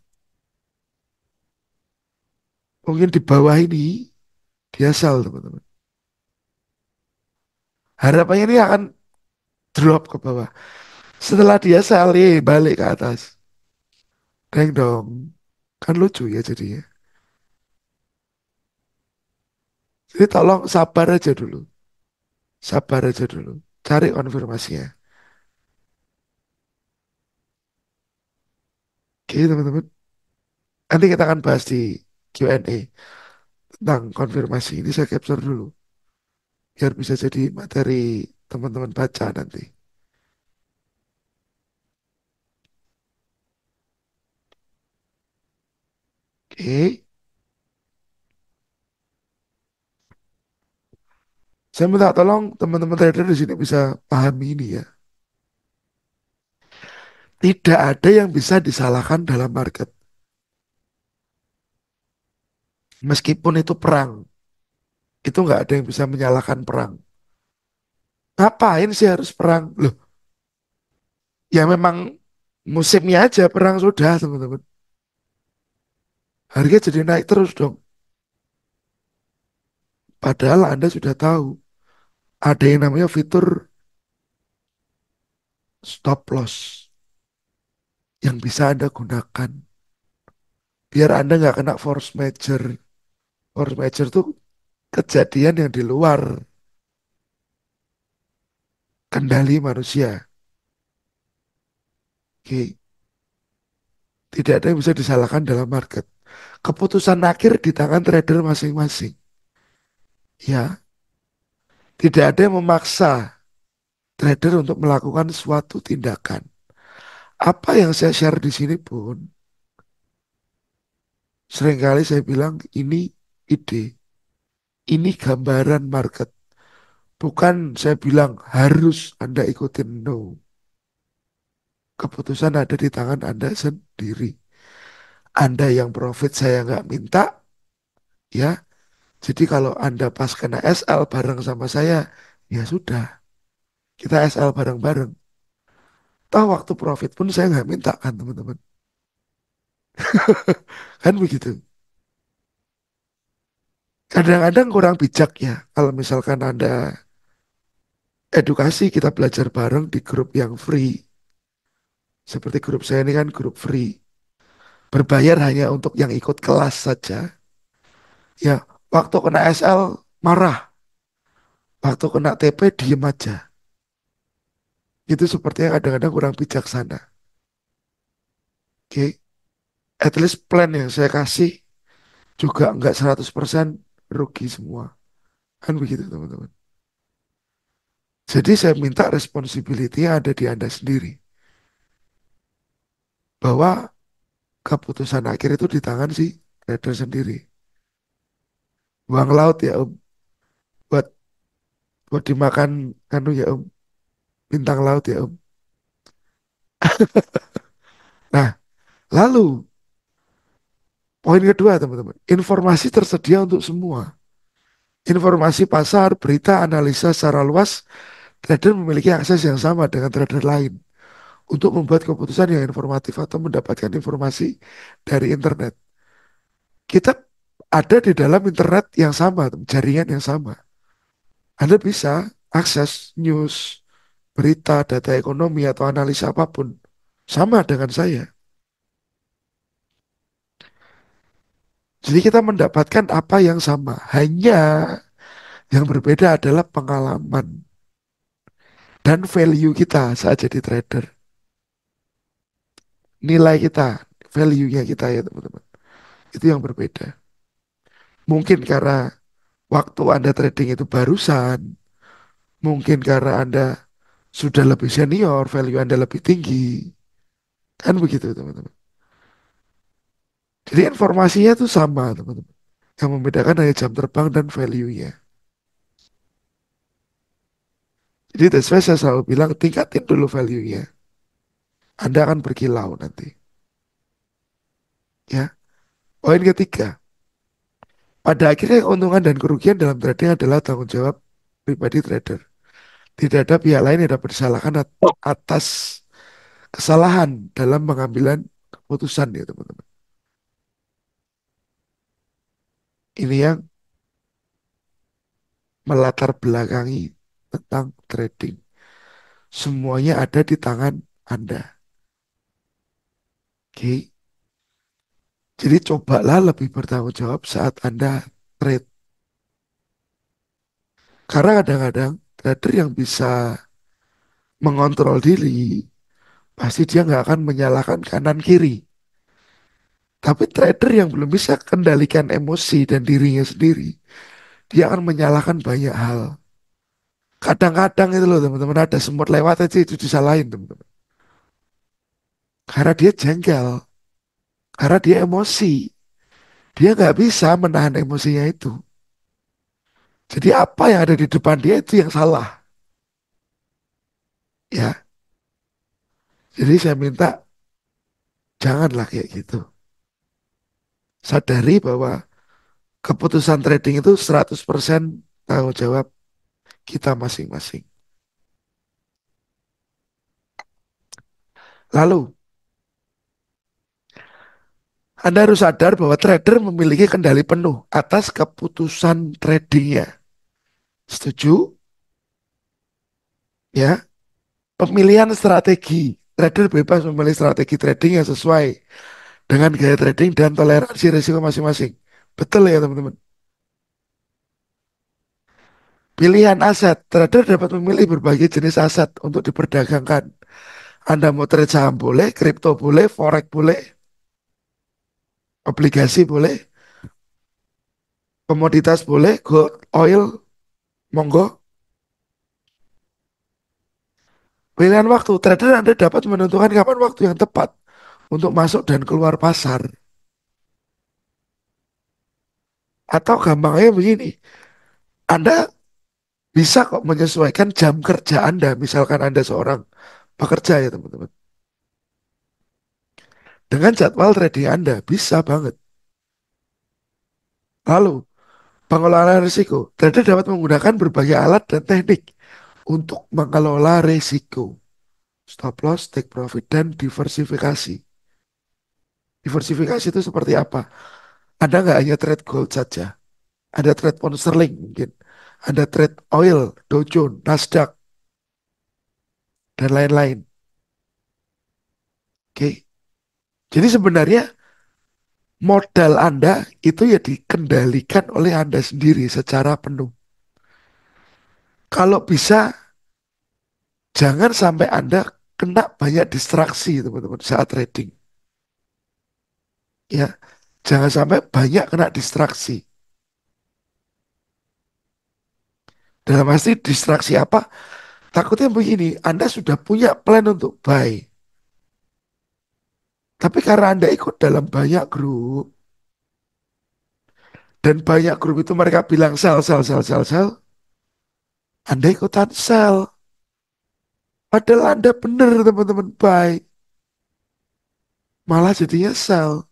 mungkin di bawah ini dia sell teman-teman. Harapannya ini akan drop ke bawah. Setelah dia sell, balik ke atas. Deng dong. Kan lucu ya jadinya. Jadi tolong sabar aja dulu. Sabar aja dulu. Cari konfirmasinya. Oke teman-teman. Nanti kita akan bahas di Q&A tentang konfirmasi. Ini saya capture dulu. Biar bisa jadi materi teman-teman baca nanti. Oke. Saya minta tolong teman-teman trader di sini bisa pahami ini ya. Tidak ada yang bisa disalahkan dalam market. Meskipun itu perang. Itu nggak ada yang bisa menyalahkan perang. Ngapain sih harus perang? Loh, ya memang musimnya aja perang sudah teman-teman. Harga jadi naik terus dong. Padahal Anda sudah tahu ada yang namanya fitur stop loss yang bisa Anda gunakan. Biar Anda nggak kena force major. Force major itu kejadian yang di luar kendali manusia. Oke, tidak ada yang bisa disalahkan dalam market. Keputusan akhir di tangan trader masing-masing. Ya, tidak ada yang memaksa trader untuk melakukan suatu tindakan. Apa yang saya share di sini pun, seringkali saya bilang ini ide, ini gambaran market. Bukan saya bilang harus Anda ikutin, no. Keputusan ada di tangan Anda sendiri. Anda yang profit saya nggak minta, ya. Jadi kalau Anda pas kena SL bareng sama saya, ya sudah, kita SL bareng-bareng. Tahu waktu profit pun saya nggak minta kan teman-teman. Kan begitu. Kadang-kadang kurang bijak ya. Kalau misalkan Anda edukasi, kita belajar bareng di grup yang free. Seperti grup saya ini kan grup free. Berbayar hanya untuk yang ikut kelas saja. Ya, waktu kena SL marah. Waktu kena TP diem aja. Itu sepertinya kadang-kadang kurang bijaksana. Oke, at least plan yang saya kasih juga nggak 100% rugi semua. Kan begitu teman-teman. Jadi saya minta responsibility ada di Anda sendiri. Bahwa keputusan akhir itu di tangan si trader sendiri. Uang laut ya Om. Buat buat dimakan kanu ya Om. Bintang laut ya Om. Nah, lalu poin kedua teman-teman. Informasi tersedia untuk semua. Informasi pasar, berita, analisa secara luas, trader memiliki akses yang sama dengan trader lain untuk membuat keputusan yang informatif atau mendapatkan informasi dari internet. Kita ada di dalam internet yang sama, jaringan yang sama. Anda bisa akses news, berita, data ekonomi, atau analisa apapun. Sama dengan saya. Jadi kita mendapatkan apa yang sama. Hanya yang berbeda adalah pengalaman dan value kita saat jadi trader. Nilai kita, value-nya kita ya teman-teman. Itu yang berbeda. Mungkin karena waktu Anda trading itu barusan. Mungkin karena Anda sudah lebih senior, value Anda lebih tinggi. Kan begitu teman-teman. Jadi informasinya itu sama teman-teman. Yang membedakan hanya jam terbang dan value-nya. Jadi that's why saya selalu bilang tingkatin dulu value-nya. Anda akan berkilau nanti. Ya. Poin ketiga. Pada akhirnya keuntungan dan kerugian dalam trading adalah tanggung jawab pribadi trader. Tidak ada pihak lain yang dapat disalahkan atas kesalahan dalam pengambilan keputusan ya teman-teman. Ini yang melatar belakangi tentang trading. Semuanya ada di tangan Anda. Oke. Jadi cobalah lebih bertanggung jawab saat Anda trade. Karena kadang-kadang trader yang bisa mengontrol diri, pasti dia nggak akan menyalahkan kanan kiri. Tapi trader yang belum bisa kendalikan emosi dan dirinya sendiri, dia akan menyalahkan banyak hal. Kadang-kadang itu loh teman-teman, ada semut lewat aja itu disalahin teman-teman. Karena dia jengkel, karena dia emosi. Dia nggak bisa menahan emosinya itu. Jadi apa yang ada di depan dia itu yang salah. Ya, jadi saya minta janganlah kayak gitu. Sadari bahwa keputusan trading itu 100% tanggung jawab kita masing-masing. Lalu, Anda harus sadar bahwa trader memiliki kendali penuh atas keputusan tradingnya. Setuju? Ya, pemilihan strategi. Trader bebas memilih strategi trading yang sesuai dengan gaya trading dan toleransi risiko masing-masing. Betul ya teman-teman? Pilihan aset. Trader dapat memilih berbagai jenis aset untuk diperdagangkan. Anda mau trade saham boleh, kripto boleh, forex boleh, obligasi boleh, komoditas boleh, gold, oil, monggo. Pilihan waktu. Trader Anda dapat menentukan kapan waktu yang tepat untuk masuk dan keluar pasar. Atau gampangnya begini, Anda bisa kok menyesuaikan jam kerja Anda. Misalkan Anda seorang pekerja ya teman-teman. Dengan jadwal trading Anda, bisa banget. Lalu, pengelolaan risiko. Trader dapat menggunakan berbagai alat dan teknik untuk mengelola risiko. Stop loss, take profit, dan diversifikasi. Diversifikasi itu seperti apa? Ada nggak hanya trade gold saja? Ada trade pound sterling mungkin. Ada trade oil, Dow Jones, Nasdaq, dan lain-lain. Oke. Jadi sebenarnya modal Anda itu ya dikendalikan oleh Anda sendiri secara penuh. Kalau bisa, jangan sampai Anda kena banyak distraksi, teman-teman, saat trading. Ya, jangan sampai banyak kena distraksi. Dalam arti distraksi apa? Takutnya begini, Anda sudah punya plan untuk buy. Tapi karena Anda ikut dalam banyak grup, dan banyak grup itu mereka bilang sell, sell, sell, sell, sell, Anda ikutan sell. Padahal Anda benar, teman-teman, buy. Malah jadinya sell.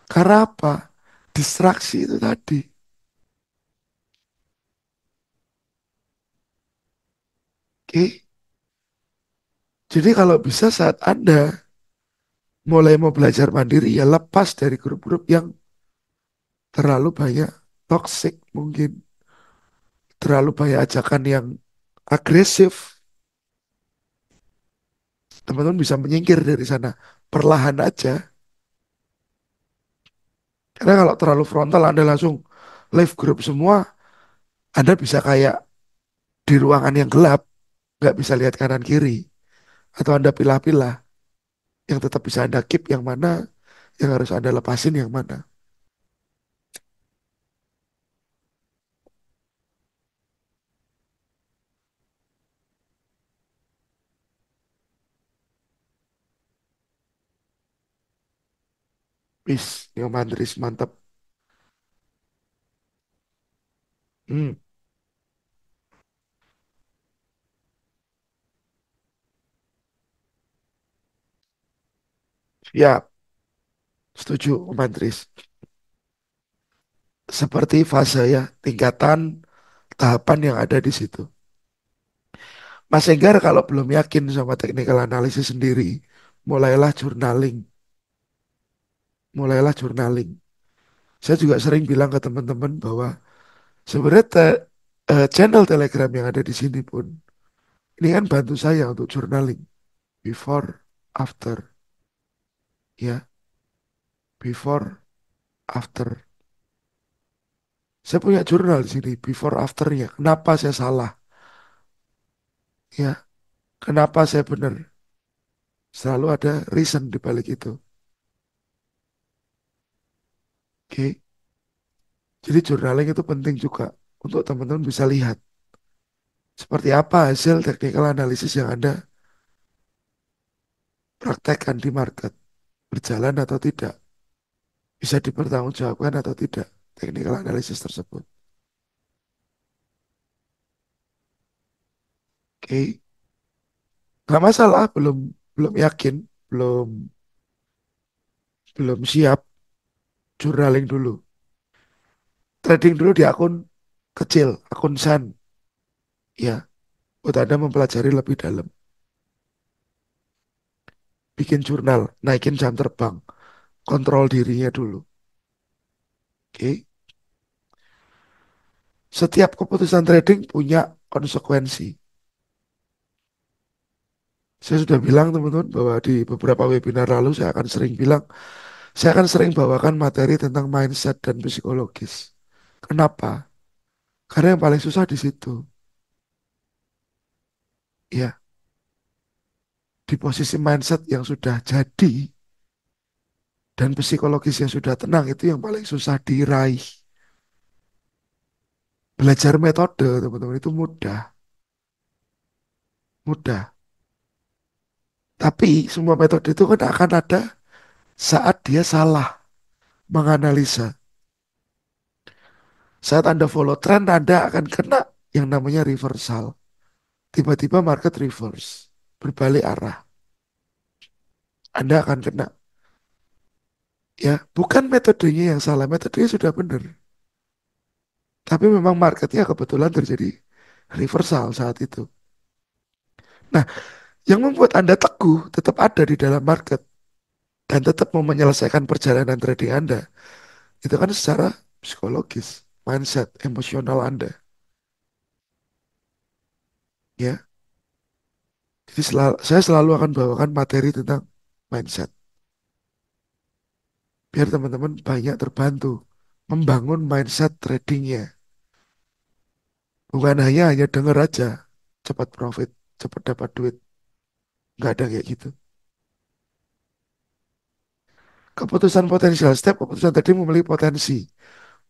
Karena apa? Distraksi itu tadi. Oke. Jadi kalau bisa saat Anda mulai mau belajar mandiri, ya lepas dari grup-grup yang terlalu banyak toxic mungkin. Terlalu banyak ajakan yang agresif. Teman-teman bisa menyingkir dari sana. Perlahan aja. Karena kalau terlalu frontal Anda langsung live group semua, Anda bisa kayak di ruangan yang gelap, nggak bisa lihat kanan kiri. Atau Anda pilah-pilah, yang tetap bisa Anda keep yang mana, yang harus Anda lepasin yang mana. Wis, yang mandris mantap. Hmm, siap, setuju, mandris. Seperti fase ya, tingkatan, tahapan yang ada di situ. Mas Enggar kalau belum yakin sama technical analysis sendiri, mulailah journaling, mulailah journaling. Saya juga sering bilang ke teman-teman bahwa sebenarnya channel Telegram yang ada di sini pun ini kan bantu saya untuk journaling before, after, ya, before, after. Saya punya jurnal di sini before, afternya. Kenapa saya salah, ya? Kenapa saya benar? Selalu ada reason di balik itu. Oke, jadi journaling itu penting juga untuk teman-teman bisa lihat seperti apa hasil technical analysis yang Anda praktekkan di market, berjalan atau tidak, bisa dipertanggungjawabkan atau tidak technical analysis tersebut. Oke, nggak masalah, belum belum yakin, belum belum siap, journaling dulu. Trading dulu di akun kecil, akun Sun, ya, buat Anda mempelajari lebih dalam. Bikin jurnal, naikin jam terbang, kontrol dirinya dulu. Oke, setiap keputusan trading punya konsekuensi. Saya sudah bilang teman-teman bahwa di beberapa webinar lalu saya akan sering bawakan materi tentang mindset dan psikologis. Kenapa? Karena yang paling susah di situ. Ya, di posisi mindset yang sudah jadi dan psikologis yang sudah tenang itu yang paling susah diraih. Belajar metode, teman-teman, itu mudah, mudah. Tapi semua metode itu kan akan ada saat dia salah menganalisa. Saat Anda follow trend, Anda akan kena yang namanya reversal. Tiba-tiba market reverse, berbalik arah. Anda akan kena. Ya, bukan metodenya yang salah, metodenya sudah benar. Tapi memang marketnya kebetulan terjadi reversal saat itu. Nah, yang membuat Anda teguh tetap ada di dalam market dan tetap mau menyelesaikan perjalanan trading Anda, itu kan secara psikologis, mindset, emosional Anda. Ya, jadi saya selalu akan bawakan materi tentang mindset. Biar teman-teman banyak terbantu membangun mindset tradingnya. Bukan hanya denger aja, cepat profit, cepat dapat duit. Nggak ada kayak gitu. Keputusan potensial, setiap keputusan tadi memiliki potensi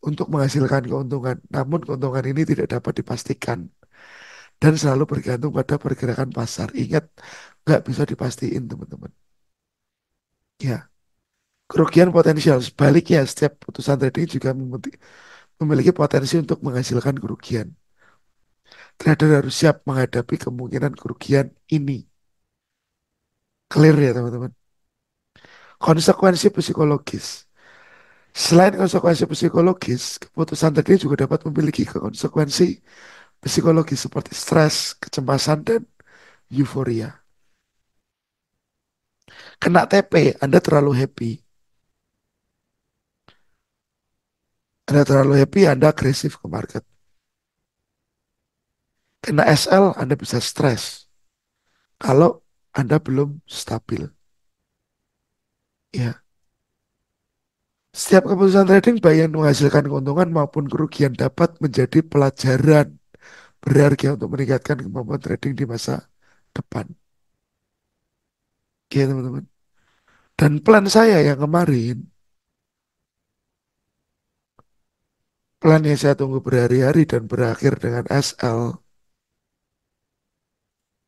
untuk menghasilkan keuntungan. Namun keuntungan ini tidak dapat dipastikan dan selalu bergantung pada pergerakan pasar. Ingat, nggak bisa dipastiin teman-teman. Ya, kerugian potensial. Sebaliknya, setiap putusan trading juga memiliki potensi untuk menghasilkan kerugian. Trader harus siap menghadapi kemungkinan kerugian ini. Clear ya teman-teman. Konsekuensi psikologis. Selain konsekuensi psikologis, keputusan trading juga dapat memiliki konsekuensi psikologis seperti stres, kecemasan, dan euforia. Kena TP, Anda terlalu happy. Anda terlalu happy, Anda agresif ke market. Kena SL, Anda bisa stres. Kalau Anda belum stabil. Ya, setiap keputusan trading baik yang menghasilkan keuntungan maupun kerugian dapat menjadi pelajaran berharga untuk meningkatkan kemampuan trading di masa depan. Oke, teman-teman. Dan plan saya yang kemarin, plan yang saya tunggu berhari-hari dan berakhir dengan SL,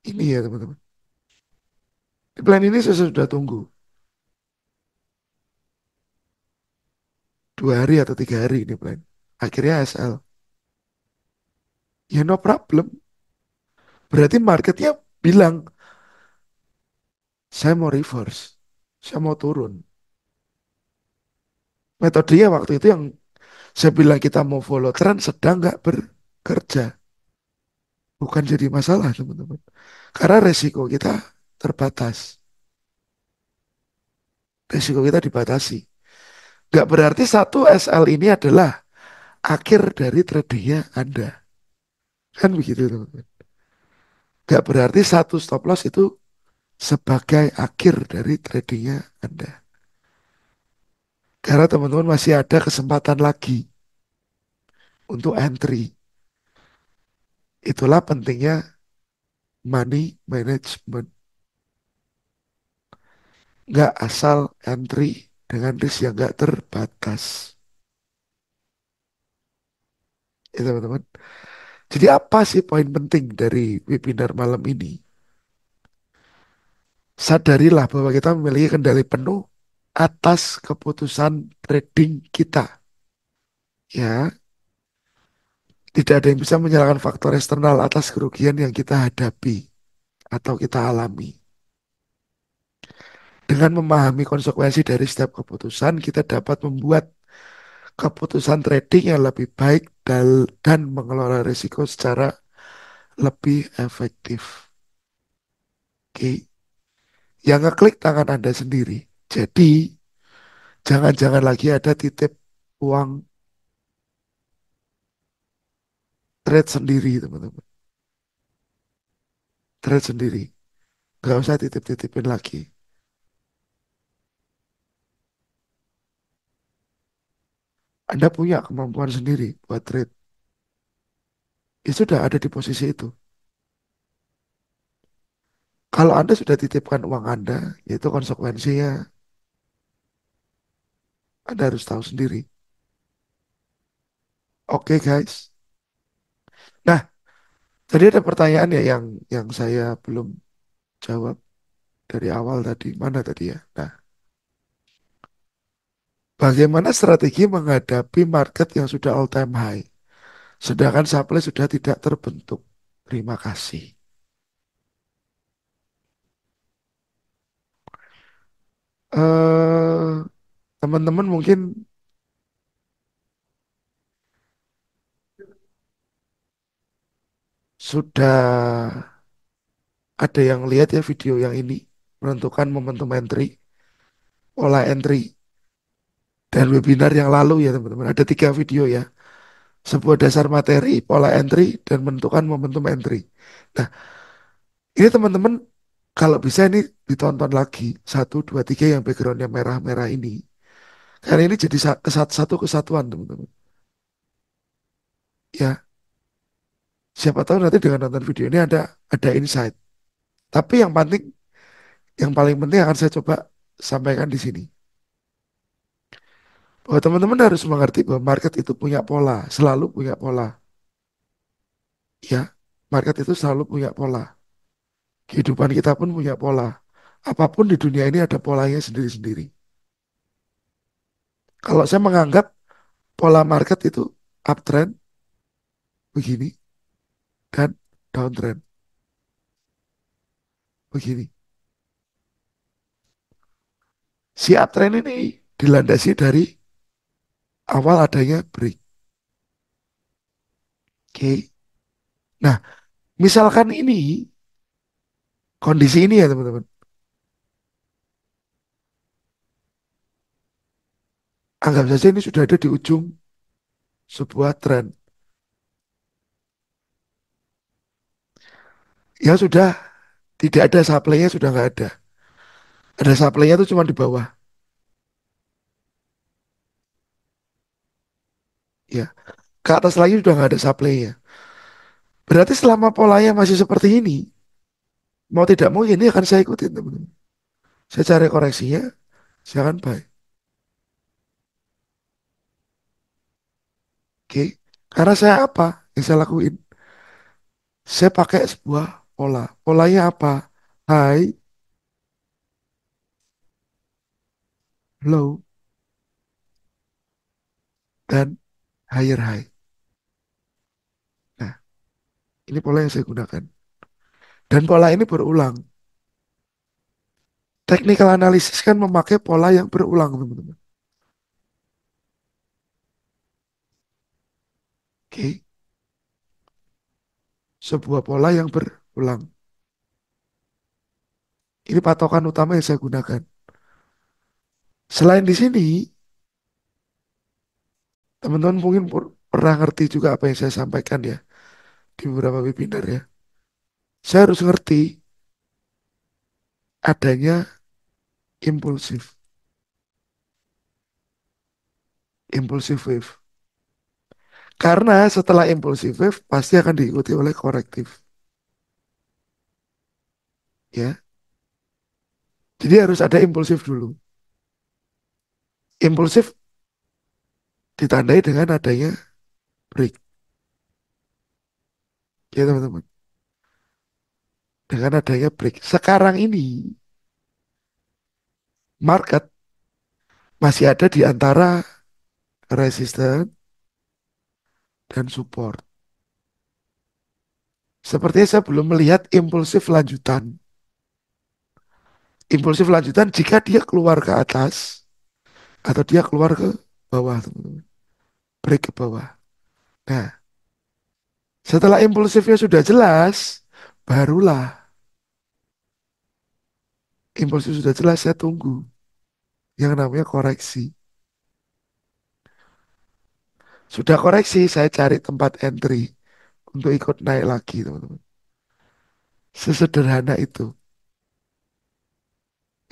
ini ya teman-teman. Plan ini saya sudah tunggu 2 hari atau 3 hari ini plan. Akhirnya SL. Ya no problem. Berarti marketnya bilang, saya mau reverse. Saya mau turun. Metodenya waktu itu yang saya bilang kita mau follow trend sedang nggak bekerja. Bukan jadi masalah teman-teman. Karena resiko kita terbatas. Resiko kita dibatasi. Nggak berarti satu SL ini adalah akhir dari tradingnya Anda. Kan begitu teman-teman. Nggak berarti satu stop loss itu sebagai akhir dari tradingnya Anda. Karena teman-teman masih ada kesempatan lagi untuk entry. Itulah pentingnya money management. Nggak asal entry dengan risk yang nggak terbatas. Ya teman-teman. Jadi apa sih poin penting dari webinar malam ini? Sadarilah bahwa kita memiliki kendali penuh atas keputusan trading kita. Ya, tidak ada yang bisa menyalahkan faktor eksternal atas kerugian yang kita hadapi atau kita alami. Dengan memahami konsekuensi dari setiap keputusan, kita dapat membuat keputusan trading yang lebih baik dan mengelola risiko secara lebih efektif. Oke, yang ngeklik tangan Anda sendiri. Jadi, jangan-jangan lagi ada titip uang trade sendiri, teman-teman. Trade sendiri. Nggak usah titip-titipin lagi. Anda punya kemampuan sendiri buat trade. Ya sudah ada di posisi itu. Kalau Anda sudah titipkan uang Anda, yaitu konsekuensinya Anda harus tahu sendiri. Oke guys. Nah, tadi ada pertanyaan ya yang saya belum jawab dari awal tadi. Mana tadi ya? Nah, bagaimana strategi menghadapi market yang sudah all time high, sedangkan supply sudah tidak terbentuk? Terima kasih. Eh, teman-teman mungkin Sudah ada yang lihat ya video yang ini menentukan momentum entry, pola entry dan webinar yang lalu ya teman-teman. Ada 3 video ya. Sebuah dasar materi, pola entry dan menentukan momentum entry. Nah, ini teman-teman kalau bisa ini ditonton lagi 1, 2, 3 yang backgroundnya merah-merah ini. Karena ini jadi satu kesatuan teman-teman. Ya, siapa tahu nanti dengan nonton video ini ada insight. Tapi yang paling penting akan saya coba sampaikan di sini. Bahwa teman-teman harus mengerti bahwa market itu punya pola, selalu punya pola. Ya, market itu selalu punya pola. Kehidupan kita pun punya pola. Apapun di dunia ini ada polanya sendiri-sendiri. Kalau saya menganggap pola market itu uptrend begini dan downtrend begini. Si uptrend ini dilandasi dari awal adanya break. Oke. Nah, misalkan ini kondisi ini ya teman-teman. Anggap saja ini sudah ada di ujung sebuah tren. Ya sudah tidak ada supply-nya sudah nggak ada. Ada supply-nya itu cuma di bawah. Ya, ke atas lagi sudah nggak ada supply-nya. Berarti selama polanya masih seperti ini, mau tidak mau ini akan saya ikutin teman-teman. Saya cari koreksinya, saya akan buy. Oke, karena saya apa yang saya lakuin? Saya pakai sebuah pola. Polanya apa? High, low, dan higher high. Nah, ini pola yang saya gunakan. Dan pola ini berulang. Technical analysis kan memakai pola yang berulang, teman-teman. Oke, sebuah pola yang berulang. Ini patokan utama yang saya gunakan. Selain di sini, teman-teman mungkin pernah ngerti juga apa yang saya sampaikan ya di beberapa webinar ya. Saya harus ngerti adanya impulsif, impulsif wave. Karena setelah impulsif wave pasti akan diikuti oleh korektif, ya. Jadi harus ada impulsif dulu. Impulsif ditandai dengan adanya break, ya teman-teman. Dengan adanya break. Sekarang ini market masih ada di antara resisten dan support. Sepertinya saya belum melihat impulsif lanjutan. Impulsif lanjutan jika dia keluar ke atas atau dia keluar ke bawah, teman-teman. Break ke bawah. Nah, setelah impulsifnya sudah jelas, barulah impulsif sudah jelas, saya tunggu yang namanya koreksi. Sudah koreksi, saya cari tempat entry untuk ikut naik lagi, teman-teman. Sesederhana itu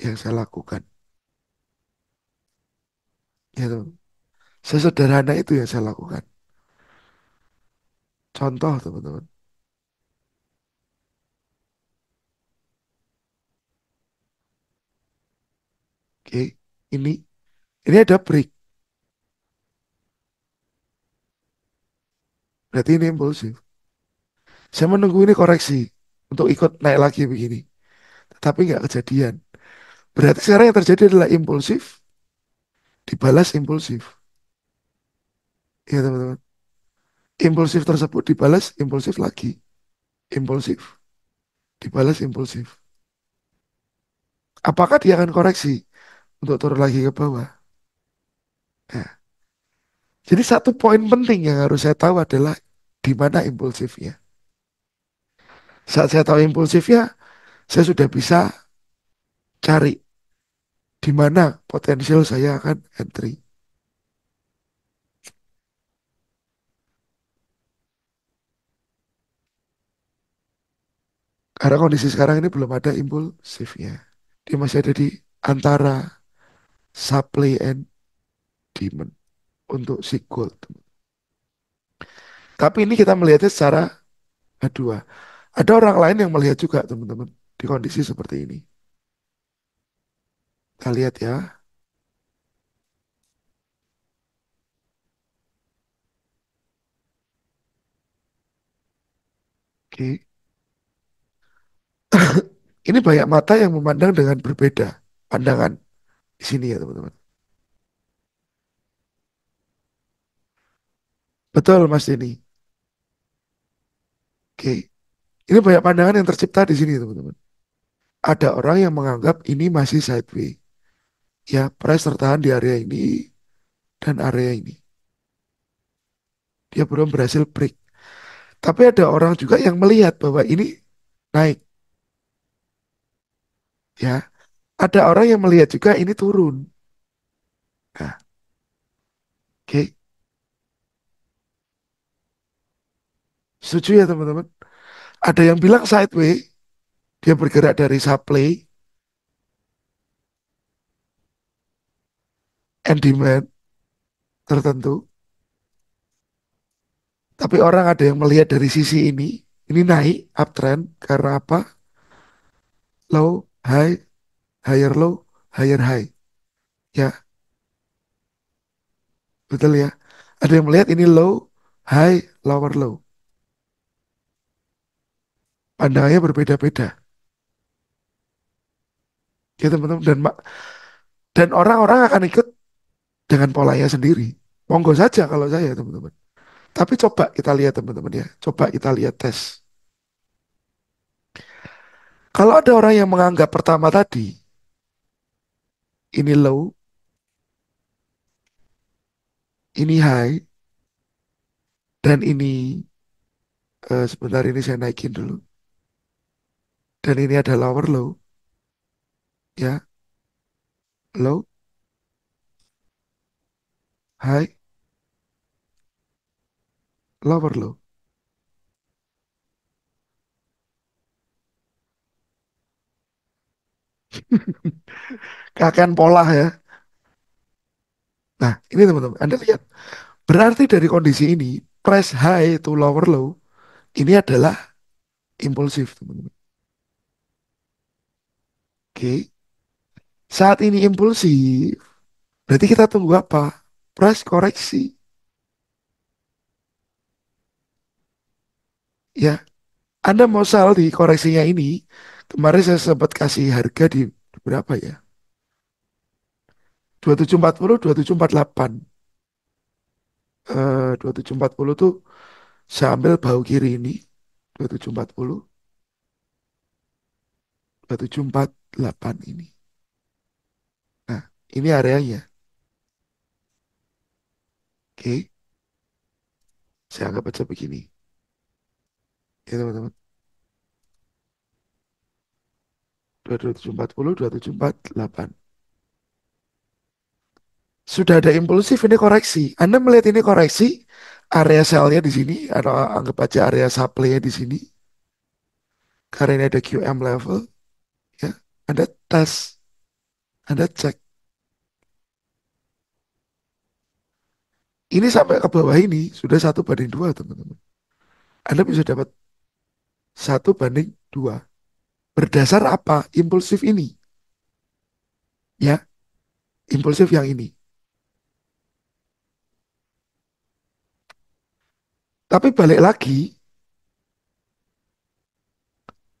yang saya lakukan. Ya, teman. Sesederhana itu yang saya lakukan. Contoh, teman-teman. Oke, ini ini ada break. Berarti ini impulsif. Saya menunggu ini koreksi untuk ikut naik lagi begini. Tapi nggak kejadian. Berarti sekarang yang terjadi adalah impulsif dibalas impulsif. Ya teman-teman. Impulsif tersebut dibalas impulsif lagi. Impulsif dibalas impulsif. Apakah dia akan koreksi untuk turun lagi ke bawah? Nah, jadi satu poin penting yang harus saya tahu adalah di mana impulsifnya. Saat saya tahu impulsifnya, saya sudah bisa cari di mana potensial saya akan entry. Karena kondisi sekarang ini belum ada impulsifnya. Dia masih ada di antara supply and demand untuk si gold. Tapi ini kita melihatnya secara dua. Ada orang lain yang melihat juga teman-teman di kondisi seperti ini. Kita lihat ya. Oke. Ini banyak mata yang memandang dengan berbeda pandangan di sini ya teman-teman. Betul Mas Denny. Oke. Ini banyak pandangan yang tercipta di sini teman-teman. Ada orang yang menganggap ini masih sideways. Ya, price tertahan di area ini dan area ini. Dia belum berhasil break. Tapi ada orang juga yang melihat bahwa ini naik. Ya, ada orang yang melihat juga ini turun. Nah, oke. Setuju ya teman-teman? Ada yang bilang sideways, dia bergerak dari supply and demand tertentu. Tapi orang ada yang melihat dari sisi ini naik uptrend karena apa? Low, high, higher low, higher high. Ya, betul ya. Ada yang melihat ini low, high, lower low. Pandangannya berbeda-beda. Ya teman-teman. Dan orang-orang akan ikut dengan polanya sendiri. Monggo saja kalau saya teman-teman. Tapi coba kita lihat teman-teman ya. Coba kita lihat tes. Kalau ada orang yang menganggap pertama tadi, ini low, ini high, dan ini sebentar ini saya naikin dulu. Dan ini ada lower low, ya, low, high, lower low. Kakek pola ya. Nah, ini teman-teman, Anda lihat. Berarti dari kondisi ini, price high to lower low, ini adalah impulsif, teman-teman. Oke. Saat ini impulsif, berarti kita tunggu apa? Price koreksi. Ya, Anda mau sell di koreksinya ini, kemarin saya sempat kasih harga di berapa ya? 2740, 2748. 2740 tuh saya ambil bahu kiri ini. 2740, 2748 ini. Nah, ini areanya. Oke, saya anggap aja begini. Ya teman-teman. 2740, 2748. Sudah ada impulsif ini koreksi. Anda melihat ini koreksi, area sell-nya di sini, atau anggap aja area supply-nya di sini. Karena ini ada QM level, ya. Anda tes, Anda cek. Ini sampai ke bawah ini, sudah 1:2, teman-teman. Anda bisa dapat 1:2. Berdasar apa? Impulsif ini, ya. Impulsif yang ini. Tapi balik lagi,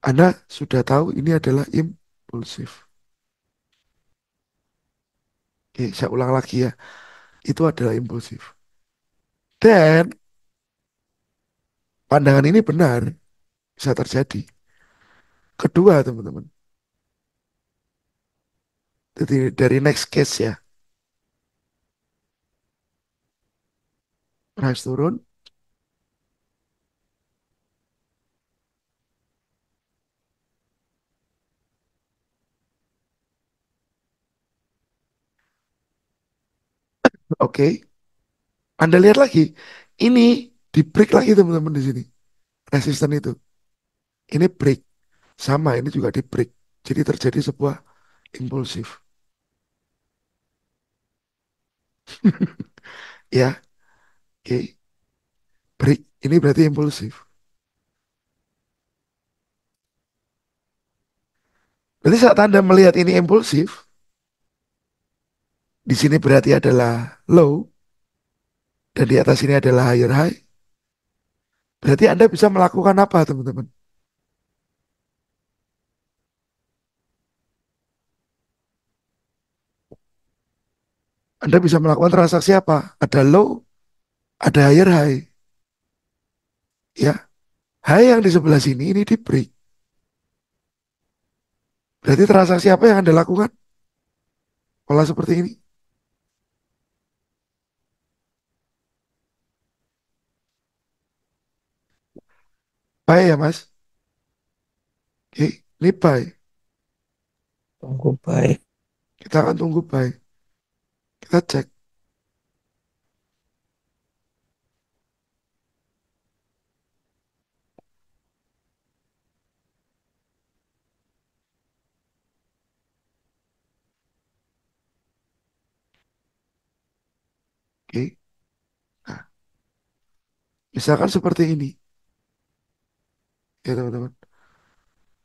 Anda sudah tahu ini adalah impulsif. Oke, saya ulang lagi ya. Itu adalah impulsif. Dan pandangan ini benar, bisa terjadi. Kedua, teman-teman. Jadi dari next case ya. Price turun, Oke, Anda lihat lagi. Ini di break lagi teman-teman di sini. Resisten itu. Ini break. Sama, ini juga di break. Jadi terjadi sebuah impulsif. Ya, oke. Break. Ini berarti impulsif. Berarti saat Anda melihat ini impulsif, di sini berarti adalah low, dan di atas ini adalah higher high. Berarti Anda bisa melakukan apa, teman-teman? Anda bisa melakukan transaksi apa? Ada low, ada higher high. Ya, high yang di sebelah sini ini di break. Berarti transaksi apa yang Anda lakukan? Pola seperti ini. Buy ya, Mas. Oke, ini buy. Tunggu baik. Kita akan tunggu buy. Kita cek. Oke. Nah, misalkan seperti ini. Ya, teman-teman.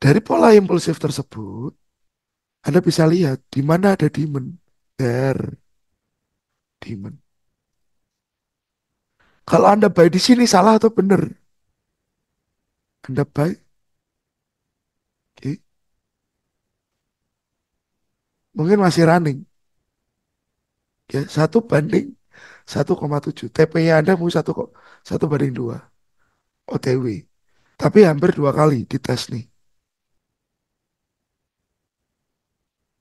Dari pola impulsif tersebut, Anda bisa lihat di mana ada demand. There, demand. Kalau Anda buy di sini salah atau benar? Anda buy, oke, mungkin masih running. Ya, 1 banding 1,7. TP-nya Anda mau 1 banding 2. OTW. Tapi hampir 2 kali dites nih.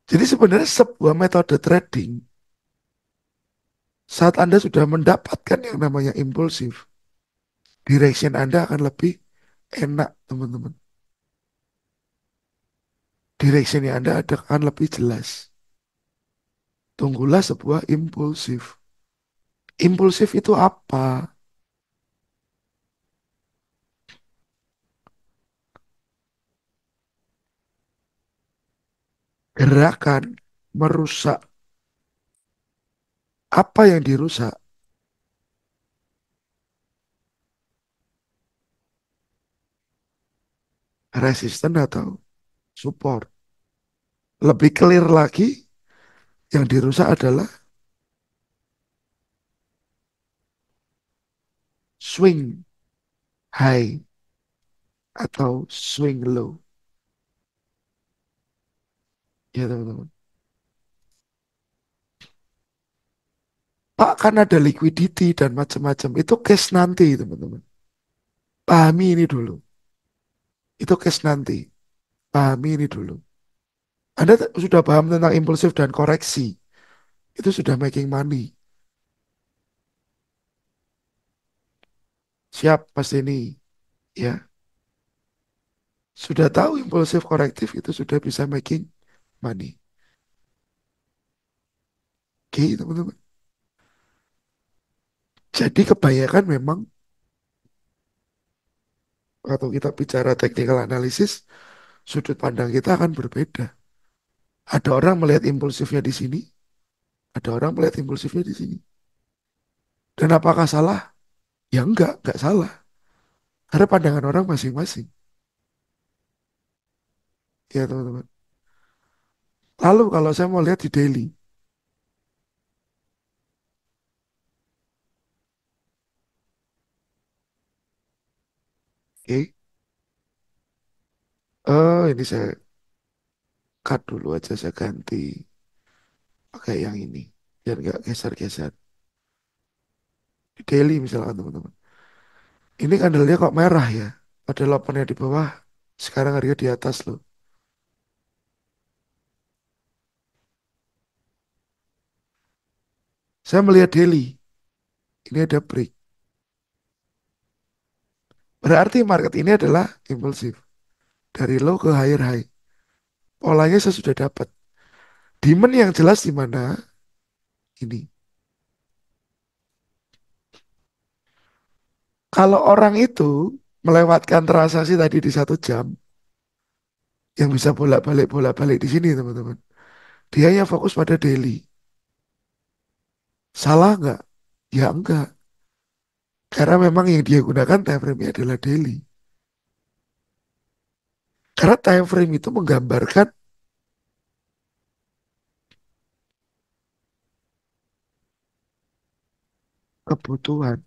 Jadi sebenarnya sebuah metode trading, saat Anda sudah mendapatkan yang namanya impulsif, direction Anda akan lebih enak, teman-teman. Directionnya Anda akan lebih jelas. Tunggulah sebuah impulsif. Impulsif itu apa? Gerakan merusak. Apa yang dirusak? Resisten atau support? Lebih clear lagi, yang dirusak adalah swing high atau swing low. Ya, teman-teman. Pak, kan ada liquidity dan macam-macam. Itu case nanti, teman-teman. Pahami ini dulu. Itu case nanti. Pahami ini dulu. Anda sudah paham tentang impulsif dan koreksi. Itu sudah making money. Siap, pasti ini. Ya, sudah tahu impulsif korektif itu sudah bisa making money. Oke, teman-teman. Jadi kebanyakan memang waktu kita bicara technical analysis, sudut pandang kita akan berbeda. Ada orang melihat impulsifnya di sini, ada orang melihat impulsifnya di sini. Dan apakah salah? Ya enggak salah. Karena pandangan orang masing-masing. Ya, teman-teman. Lalu kalau saya mau lihat di daily, oke. Oh, ini saya cut dulu aja, saya ganti pakai yang ini. Biar nggak geser-geser. Di daily misalkan, teman-teman. Ini candlenya kok merah ya? Padahal opennya di bawah, sekarang harga di atas loh. Saya melihat daily, ini ada break. Berarti market ini adalah impulsif. Dari low ke higher high. Polanya saya sudah dapat. Demand yang jelas di mana? Ini. Kalau orang itu melewatkan transaksi tadi di 1 jam, yang bisa bolak-balik di sini teman-teman. Dia yang fokus pada daily. Salah nggak? Ya enggak. Karena memang yang dia gunakan time frame adalah daily. Karena time frame itu menggambarkan kebutuhan.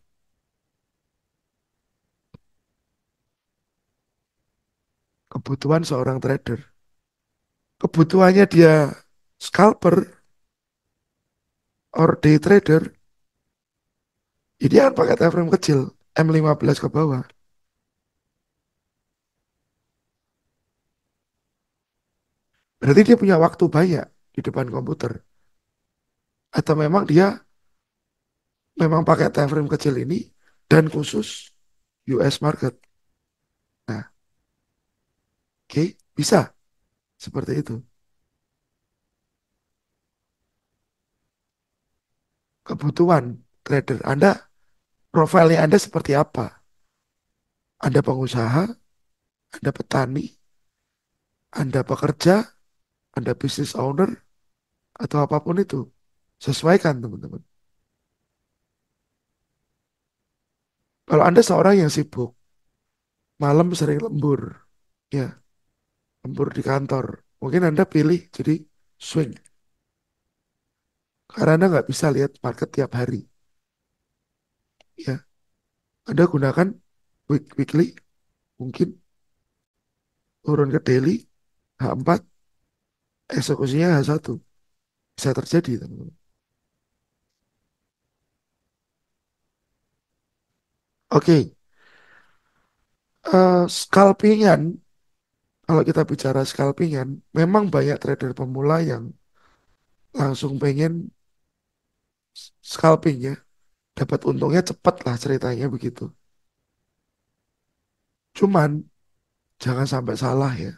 Kebutuhan seorang trader. Kebutuhannya dia scalper or day trader, jadi dia akan pakai time frame kecil, M15 ke bawah. Berarti dia punya waktu banyak di depan komputer. Atau memang dia memang pakai time frame kecil ini dan khusus US market. Nah, oke, bisa seperti itu. Kebutuhan trader Anda, profilnya Anda seperti apa? Anda pengusaha, Anda petani, Anda pekerja, Anda business owner, atau apapun itu. Sesuaikan teman-teman. Kalau Anda seorang yang sibuk, malam sering lembur, ya, lembur di kantor. Mungkin Anda pilih jadi swing. Karena Anda nggak bisa lihat market tiap hari. Ya, Anda gunakan weekly, mungkin turun ke daily, H4, eksekusinya H1. Bisa terjadi, teman-teman. Oke, scalpingan, kalau kita bicara scalpingan, memang banyak trader pemula yang langsung pengen scalping ya. Dapat untungnya cepat lah ceritanya begitu. Cuman, jangan sampai salah ya.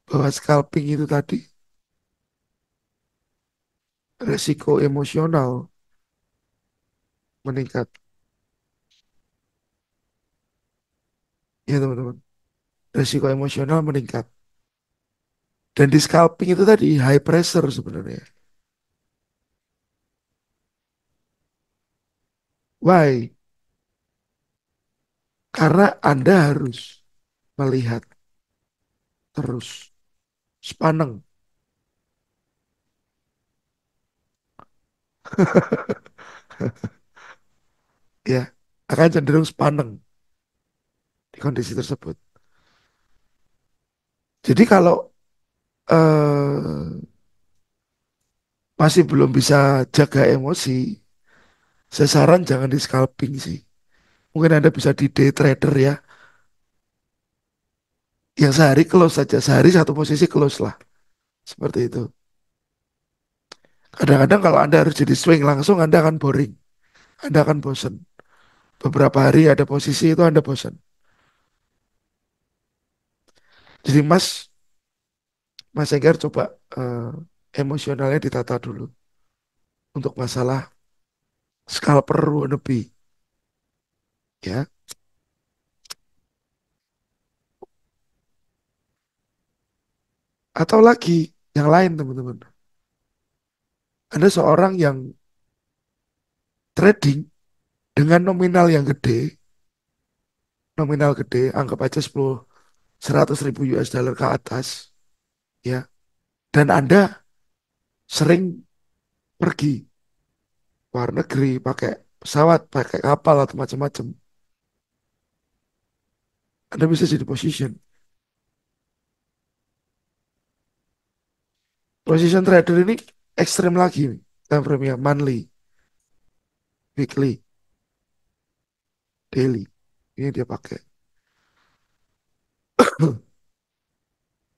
Bahwa scalping itu tadi resiko emosional meningkat. Ya teman-teman, resiko emosional meningkat. Dan di scalping itu tadi high pressure sebenarnya. Why? Karena Anda harus melihat terus. Sepaneng. Ya, akan cenderung sepaneng di kondisi tersebut. Jadi kalau eh, masih belum bisa jaga emosi, saya saran jangan di scalping sih. Mungkin Anda bisa di day trader ya. Yang sehari close saja. Sehari satu posisi close lah. Seperti itu. Kadang-kadang kalau Anda harus jadi swing langsung, Anda akan boring. Anda akan bosan. Beberapa hari ada posisi itu Anda bosan. Jadi Mas Enggar coba emosionalnya ditata dulu untuk masalah scalper wannabe ya. Atau lagi yang lain teman-teman. Anda seorang yang trading dengan nominal yang gede, nominal gede, anggap aja 100 ribu US dollar ke atas, ya. Dan Anda sering pergi luar negeri pakai pesawat, pakai kapal atau macam-macam. Anda bisa jadi position. Position trader ini ekstrim lagi, time frame-nya monthly, weekly, daily. Ini dia pakai.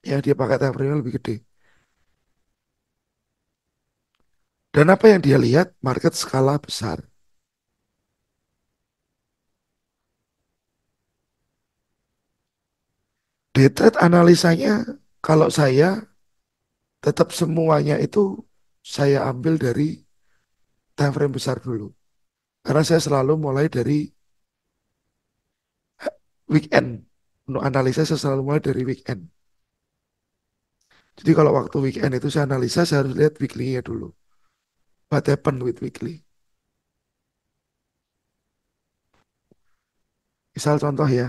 Ya, dia pakai time frame lebih gede. Dan apa yang dia lihat, market skala besar. Day trade analisanya, kalau saya tetap semuanya itu saya ambil dari time frame besar dulu. Karena saya selalu mulai dari weekend. Untuk analisa saya selalu mulai dari weekend. Jadi kalau waktu weekend itu saya analisa, saya harus lihat weekly-nya dulu. What happened with weekly? Misal contoh ya,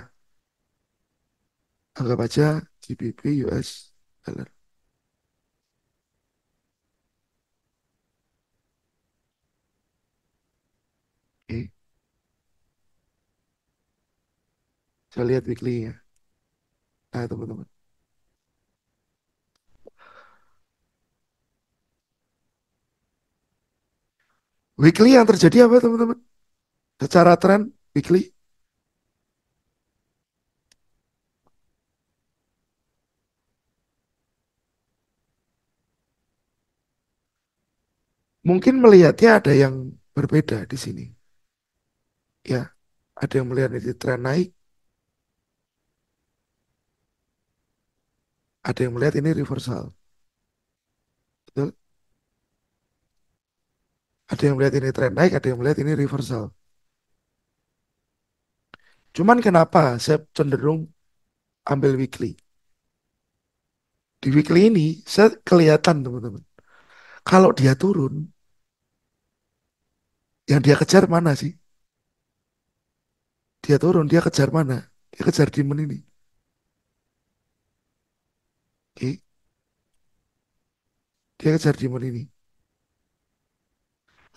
anggap aja GBP US dollar. Oke, saya lihat weekly-nya. Nah, teman-teman. Weekly yang terjadi apa, teman-teman? Secara tren weekly, mungkin melihatnya ada yang berbeda di sini. Ya, ada yang melihat ini tren naik, ada yang melihat ini reversal. Betul? Ada yang melihat ini tren naik, ada yang melihat ini reversal. Cuman kenapa saya cenderung ambil weekly? Di weekly ini saya kelihatan teman-teman. Kalau dia turun, yang dia kejar mana sih? Dia turun, dia kejar mana? Dia kejar demand ini. Oke, dia kejar demand ini.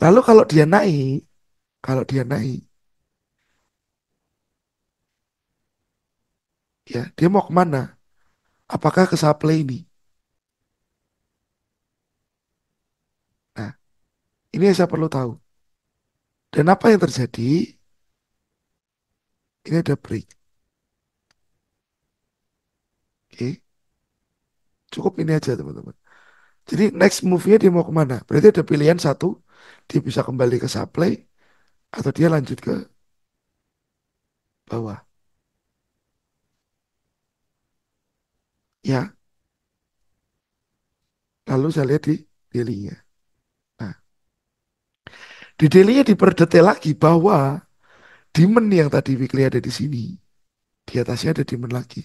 Lalu kalau dia naik, ya dia mau kemana? Apakah ke supply ini? Nah, ini yang saya perlu tahu. Dan apa yang terjadi? Ini ada break. Oke, cukup ini aja teman-teman. Jadi next move-nya dia mau kemana? Berarti ada pilihan satu, dia bisa kembali ke supply atau dia lanjut ke bawah. Ya, lalu saya lihat di daily-nya. Nah, di daily-nya diperdetail lagi bahwa demand yang tadi weekly ada di sini, di atasnya ada demand lagi.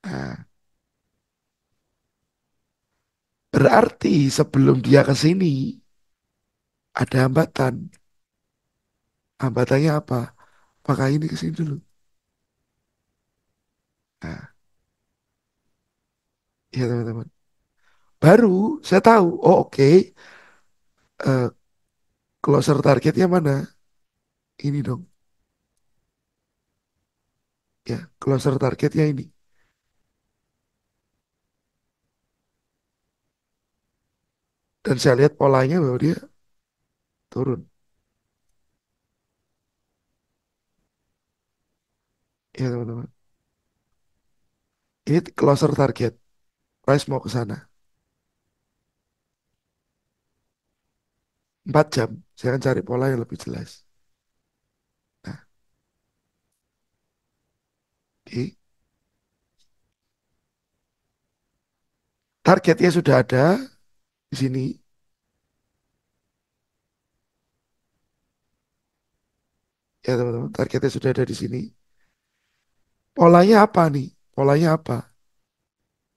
Nah, berarti sebelum dia ke sini ada hambatan. Hambatannya apa? Apakah ini ke sini dulu? Nah, ya teman-teman. Baru saya tahu, oh oke, eh, closer targetnya mana? Ini dong. Ya, closer targetnya ini. Dan saya lihat polanya bahwa dia turun. Ya teman-teman. Ini closer target. Price mau ke sana. 4 jam. Saya akan cari pola yang lebih jelas. Nah, oke. Targetnya sudah ada di sini. Ya teman-teman. Targetnya sudah ada di sini. Polanya apa nih? Polanya apa?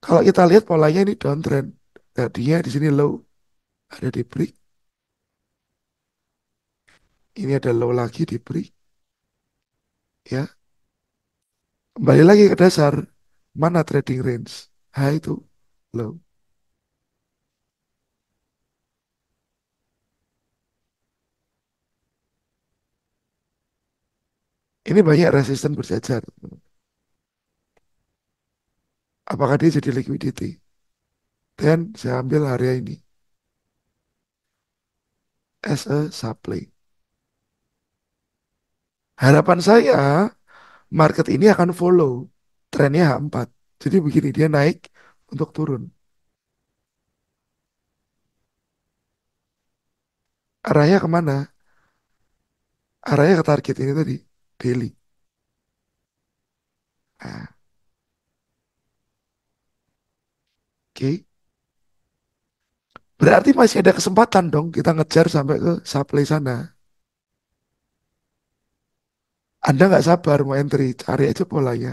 Kalau kita lihat polanya ini downtrend. Tadinya di sini low. Ada di break. Ini ada low lagi di break. Ya. Kembali lagi ke dasar. Mana trading range? High itu low. Ini banyak resisten berjajar. Apakah dia jadi liquidity? Dan saya ambil area ini as a supply. Harapan saya market ini akan follow trennya H4. Jadi begini, dia naik untuk turun. Arahnya kemana? Arahnya ke target ini tadi, daily. Nah, oke. Berarti masih ada kesempatan dong kita ngejar sampai ke supply sana. Anda nggak sabar mau entry, cari aja polanya.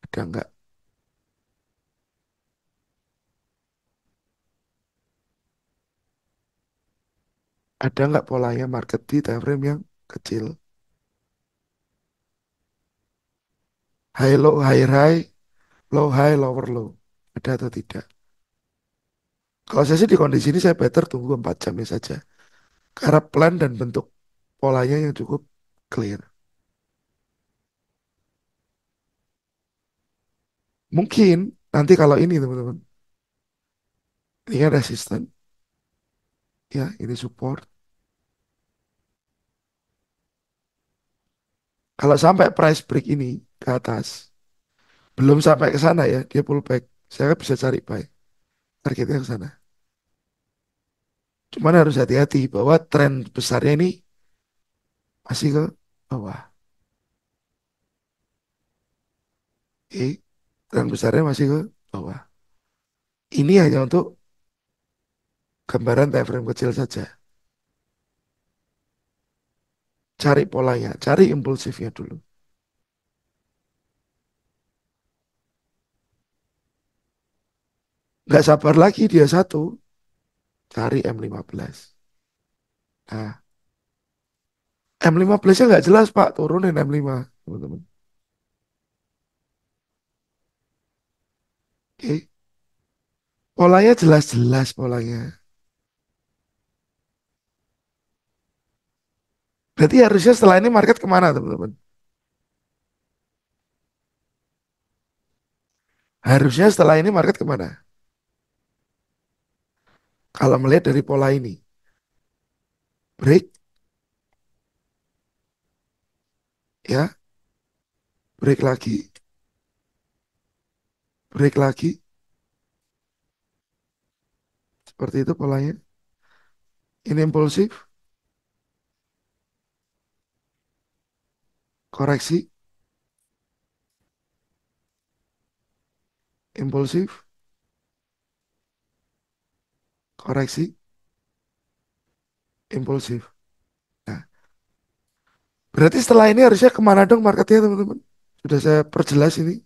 Ada nggak? Ada nggak polanya market di time frame yang kecil? High low, higher high, low high, lower low. Ada atau tidak? Kalau saya sih di kondisi ini saya better tunggu 4 jamnya saja. Karena plan dan bentuk polanya yang cukup clear. Mungkin nanti kalau ini teman-teman, ini kan resisten, ya ini support. Kalau sampai price break ini ke atas, belum sampai ke sana ya, dia pullback. Saya bisa cari buy. Targetnya ke sana. Cuman harus hati-hati bahwa tren besarnya ini masih ke bawah. Oke, tren besarnya masih ke bawah. Ini hanya untuk gambaran time frame kecil saja. Cari polanya, cari impulsifnya dulu. Nggak sabar lagi dia satu, cari M15. Nah, M15-nya nggak jelas Pak, turunin M5, teman-teman. Oke, polanya jelas-jelas polanya. Berarti harusnya setelah ini market kemana, teman-teman? Harusnya setelah ini market kemana? Kalau melihat dari pola ini, break, ya, break lagi, break lagi, seperti itu polanya. Ini impulsif, koreksi, impulsif, koreksi, impulsif. Nah, berarti setelah ini harusnya kemana dong marketnya, teman-teman? Sudah saya perjelas ini.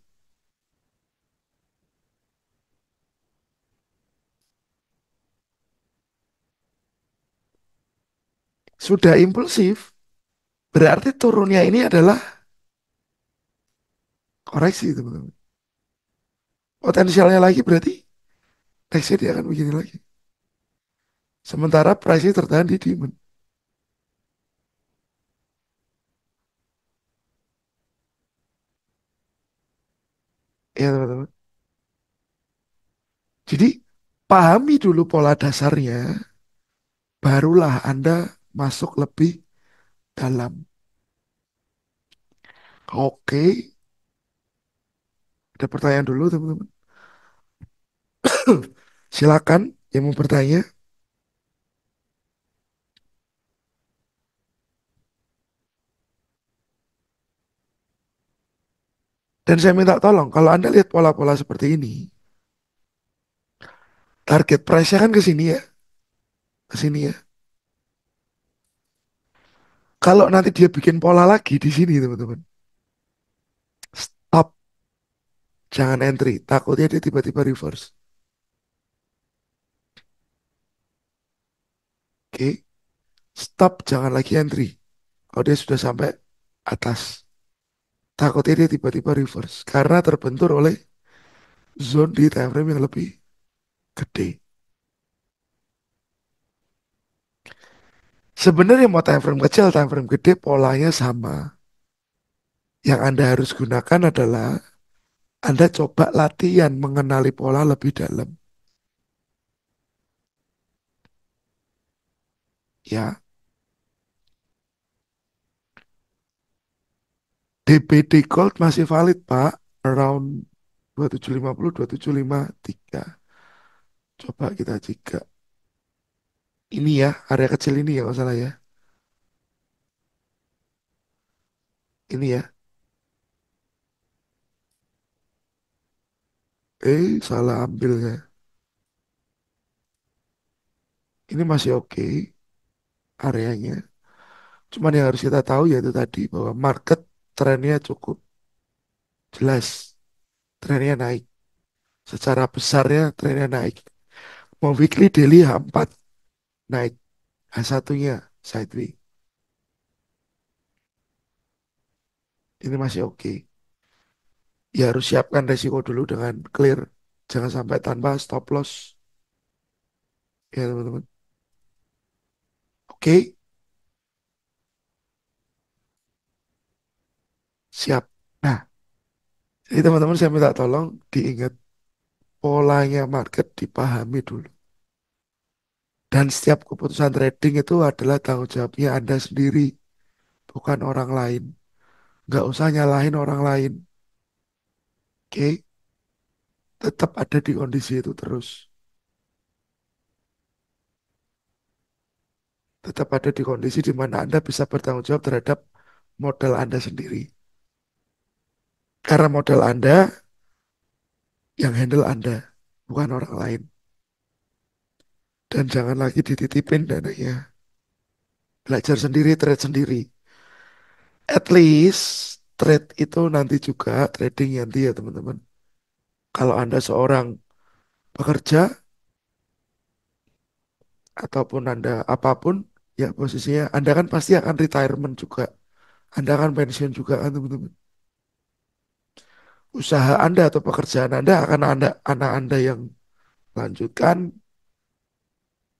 Sudah impulsif, berarti turunnya ini adalah koreksi, teman-teman. Potensialnya lagi berarti nextnya dia akan begini lagi. Sementara price-nya tertahan di demand. Ya, teman-teman. Jadi, pahami dulu pola dasarnya, barulah Anda masuk lebih dalam. Oke, ada pertanyaan dulu, teman-teman. Silakan yang mau bertanya. Dan saya minta tolong, kalau Anda lihat pola-pola seperti ini, target price-nya kan ke sini ya, ke sini ya. Kalau nanti dia bikin pola lagi di sini, teman-teman, stop, jangan entry. Takutnya dia tiba-tiba reverse. Oke, stop, jangan lagi entry. Kalau dia sudah sampai atas, takutnya dia tiba-tiba reverse. Karena terbentur oleh zone di time frame yang lebih gede. Sebenarnya mau time frame kecil, time frame gede, polanya sama. Yang Anda harus gunakan adalah Anda coba latihan mengenali pola lebih dalam. Ya, DBD Gold masih valid, Pak. Around 2750, 2753. Coba kita jika. Ini ya, area kecil ini ya, nggak salah ya. Ini ya. Salah ambilnya. Ini masih oke areanya. Cuman yang harus kita tahu yaitu tadi bahwa market trennya cukup jelas, trennya naik. Secara besarnya trennya naik. Mau weekly daily H4 naik, H1-nya sideway. Ini masih oke. Ya harus siapkan resiko dulu dengan clear. Jangan sampai tanpa stop loss. Ya teman-teman. Oke, siap. Nah, jadi teman-teman saya minta tolong diingat polanya market dipahami dulu. Dan setiap keputusan trading itu adalah tanggung jawabnya Anda sendiri, bukan orang lain. Nggak usah nyalahin orang lain. Oke, tetap ada di kondisi itu terus. Tetap ada di kondisi di mana Anda bisa bertanggung jawab terhadap modal Anda sendiri. Karena modal Anda yang handle Anda, bukan orang lain. Dan jangan lagi dititipin dananya. Belajar sendiri, trade sendiri. At least trade itu nanti juga trading nanti ya teman-teman. Kalau Anda seorang pekerja ataupun Anda apapun ya posisinya, Anda kan pasti akan retirement juga. Anda akan pensiun juga kan teman-teman. Usaha Anda atau pekerjaan Anda akan anak Anda yang lanjutkan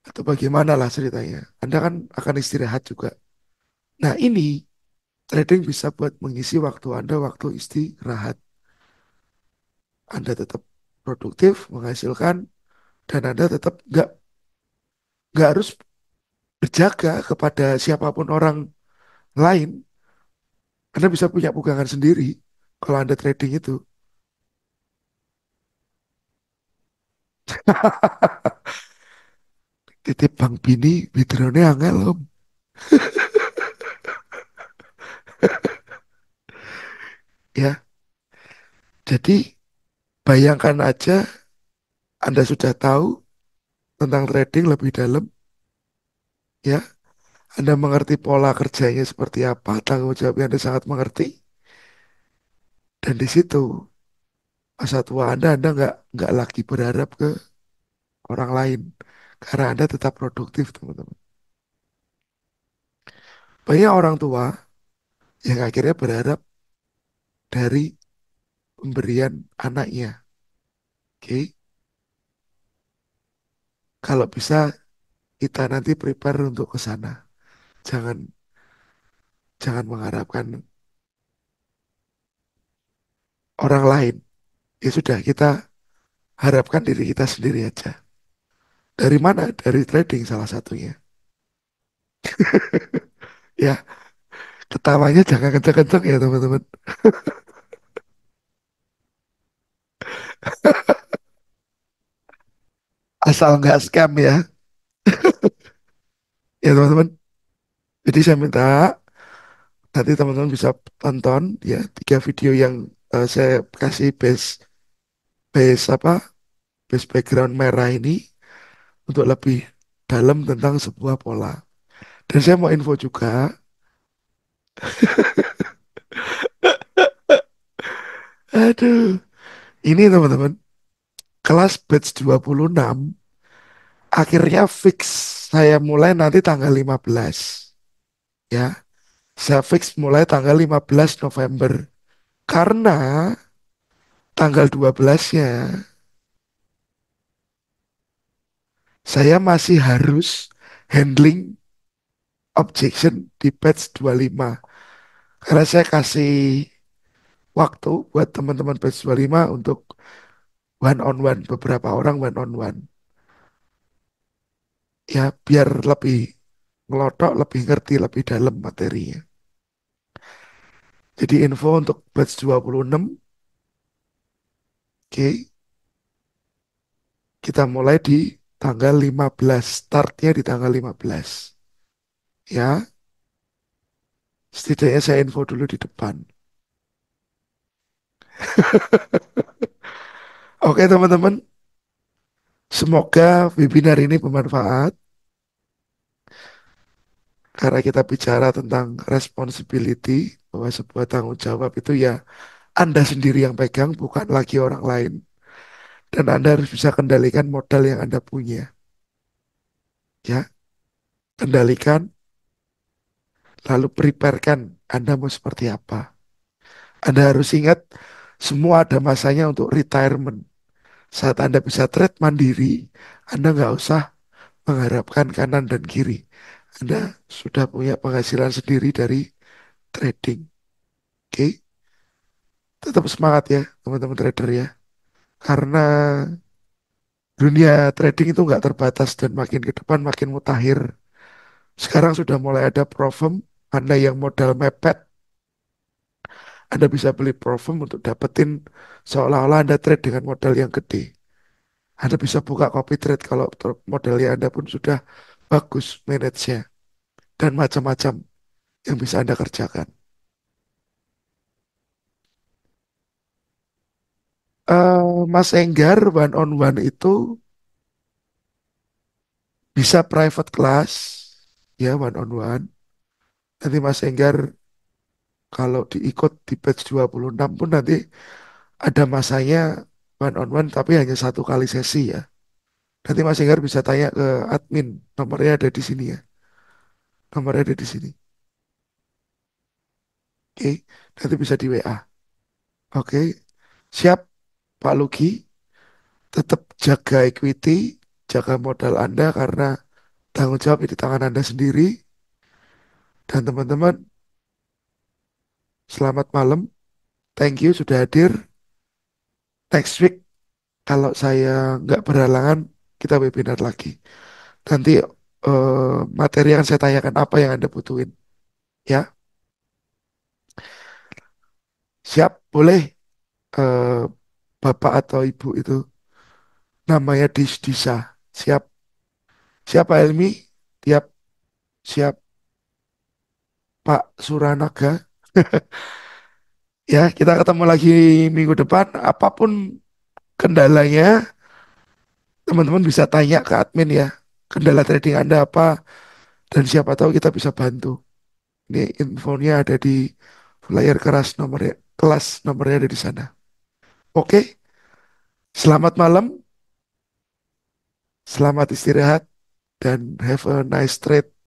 atau bagaimana lah ceritanya. Anda kan akan istirahat juga. Nah ini trading bisa buat mengisi waktu Anda waktu istirahat. Anda tetap produktif, menghasilkan, dan Anda tetap nggak harus berjaga kepada siapapun orang lain. Anda bisa punya pegangan sendiri kalau Anda trading itu. Titip Bang Bini, withdrawnya angel om. Ya, jadi bayangkan aja Anda sudah tahu tentang trading lebih dalam, ya. Anda mengerti pola kerjanya seperti apa, tanggung jawabnya Anda sangat mengerti. Dan di situ masa tua Anda nggak lagi berharap ke orang lain. Karena Anda tetap produktif, teman-teman. Banyak orang tua yang akhirnya berharap dari pemberian anaknya. Oke, kalau bisa kita nanti prepare untuk ke sana. Jangan jangan mengharapkan orang lain. Ya sudah, kita harapkan diri kita sendiri aja. Dari mana? Dari trading salah satunya. Ya, ketawanya jangan kenceng-kenceng ya teman-teman. Asal nggak scam ya. Ya teman-teman. Jadi saya minta nanti teman-teman bisa tonton ya 3 video yang saya kasih base apa base background merah ini untuk lebih dalam tentang sebuah pola. Dan saya mau info juga, aduh, ini teman-teman, kelas batch 26 akhirnya fix saya mulai nanti tanggal 15 ya. Saya fix mulai tanggal 15 November karena tanggal 12-nya saya masih harus handling objection di batch 25 karena saya kasih waktu buat teman-teman batch 25 untuk one on one, beberapa orang one on one ya, biar lebih ngelotok, lebih ngerti, lebih dalam materinya. Jadi info untuk batch 26, oke, kita mulai di tanggal 15, startnya di tanggal 15. Ya, setidaknya saya info dulu di depan. Oke teman-teman, semoga webinar ini bermanfaat karena kita bicara tentang responsibility. bahwa sebuah tanggung jawab itu ya Anda sendiri yang pegang, bukan lagi orang lain. Dan Anda harus bisa kendalikan modal yang Anda punya. Ya, kendalikan, lalu preparekan Anda mau seperti apa. Anda harus ingat, semua ada masanya untuk retirement. Saat Anda bisa trade mandiri, Anda nggak usah mengharapkan kanan dan kiri. Anda sudah punya penghasilan sendiri dari trading. Oke, tetap semangat ya teman-teman trader ya. Karena dunia trading itu nggak terbatas dan makin ke depan makin mutakhir. Sekarang sudah mulai ada Provem, Anda yang modal mepet, Anda bisa beli Provem untuk dapetin seolah-olah Anda trade dengan modal yang gede. Anda bisa buka copy trade kalau modalnya Anda pun sudah bagus manage-nya dan macam-macam yang bisa Anda kerjakan. Mas Enggar one on one itu bisa private class ya one on one. Nanti Mas Enggar kalau diikut di batch 26 pun nanti ada masanya one on one tapi hanya satu kali sesi ya. Nanti Mas Enggar bisa tanya ke admin, nomornya ada di sini ya. Nomornya ada di sini. Oke, nanti bisa di WA. Oke, siap Pak Lugi. Tetap jaga equity, jaga modal Anda karena tanggung jawab di tangan Anda sendiri. Dan teman-teman, selamat malam. Thank you sudah hadir. Next week, kalau saya nggak berhalangan, kita webinar lagi. Nanti materi yang saya tanyakan apa yang Anda butuhin. Ya, siap. Boleh eh, Bapak atau Ibu itu namanya Disa. Siap. Siap Pak Helmi. Siap. Siap Pak Suranaga. Ya, kita ketemu lagi minggu depan. Apapun kendalanya, teman-teman bisa tanya ke admin ya. Kendala trading Anda apa, dan siapa tahu kita bisa bantu. Ini infonya ada di flyer kelas nomornya ada di sana. Oke, selamat malam, selamat istirahat, dan have a nice trade.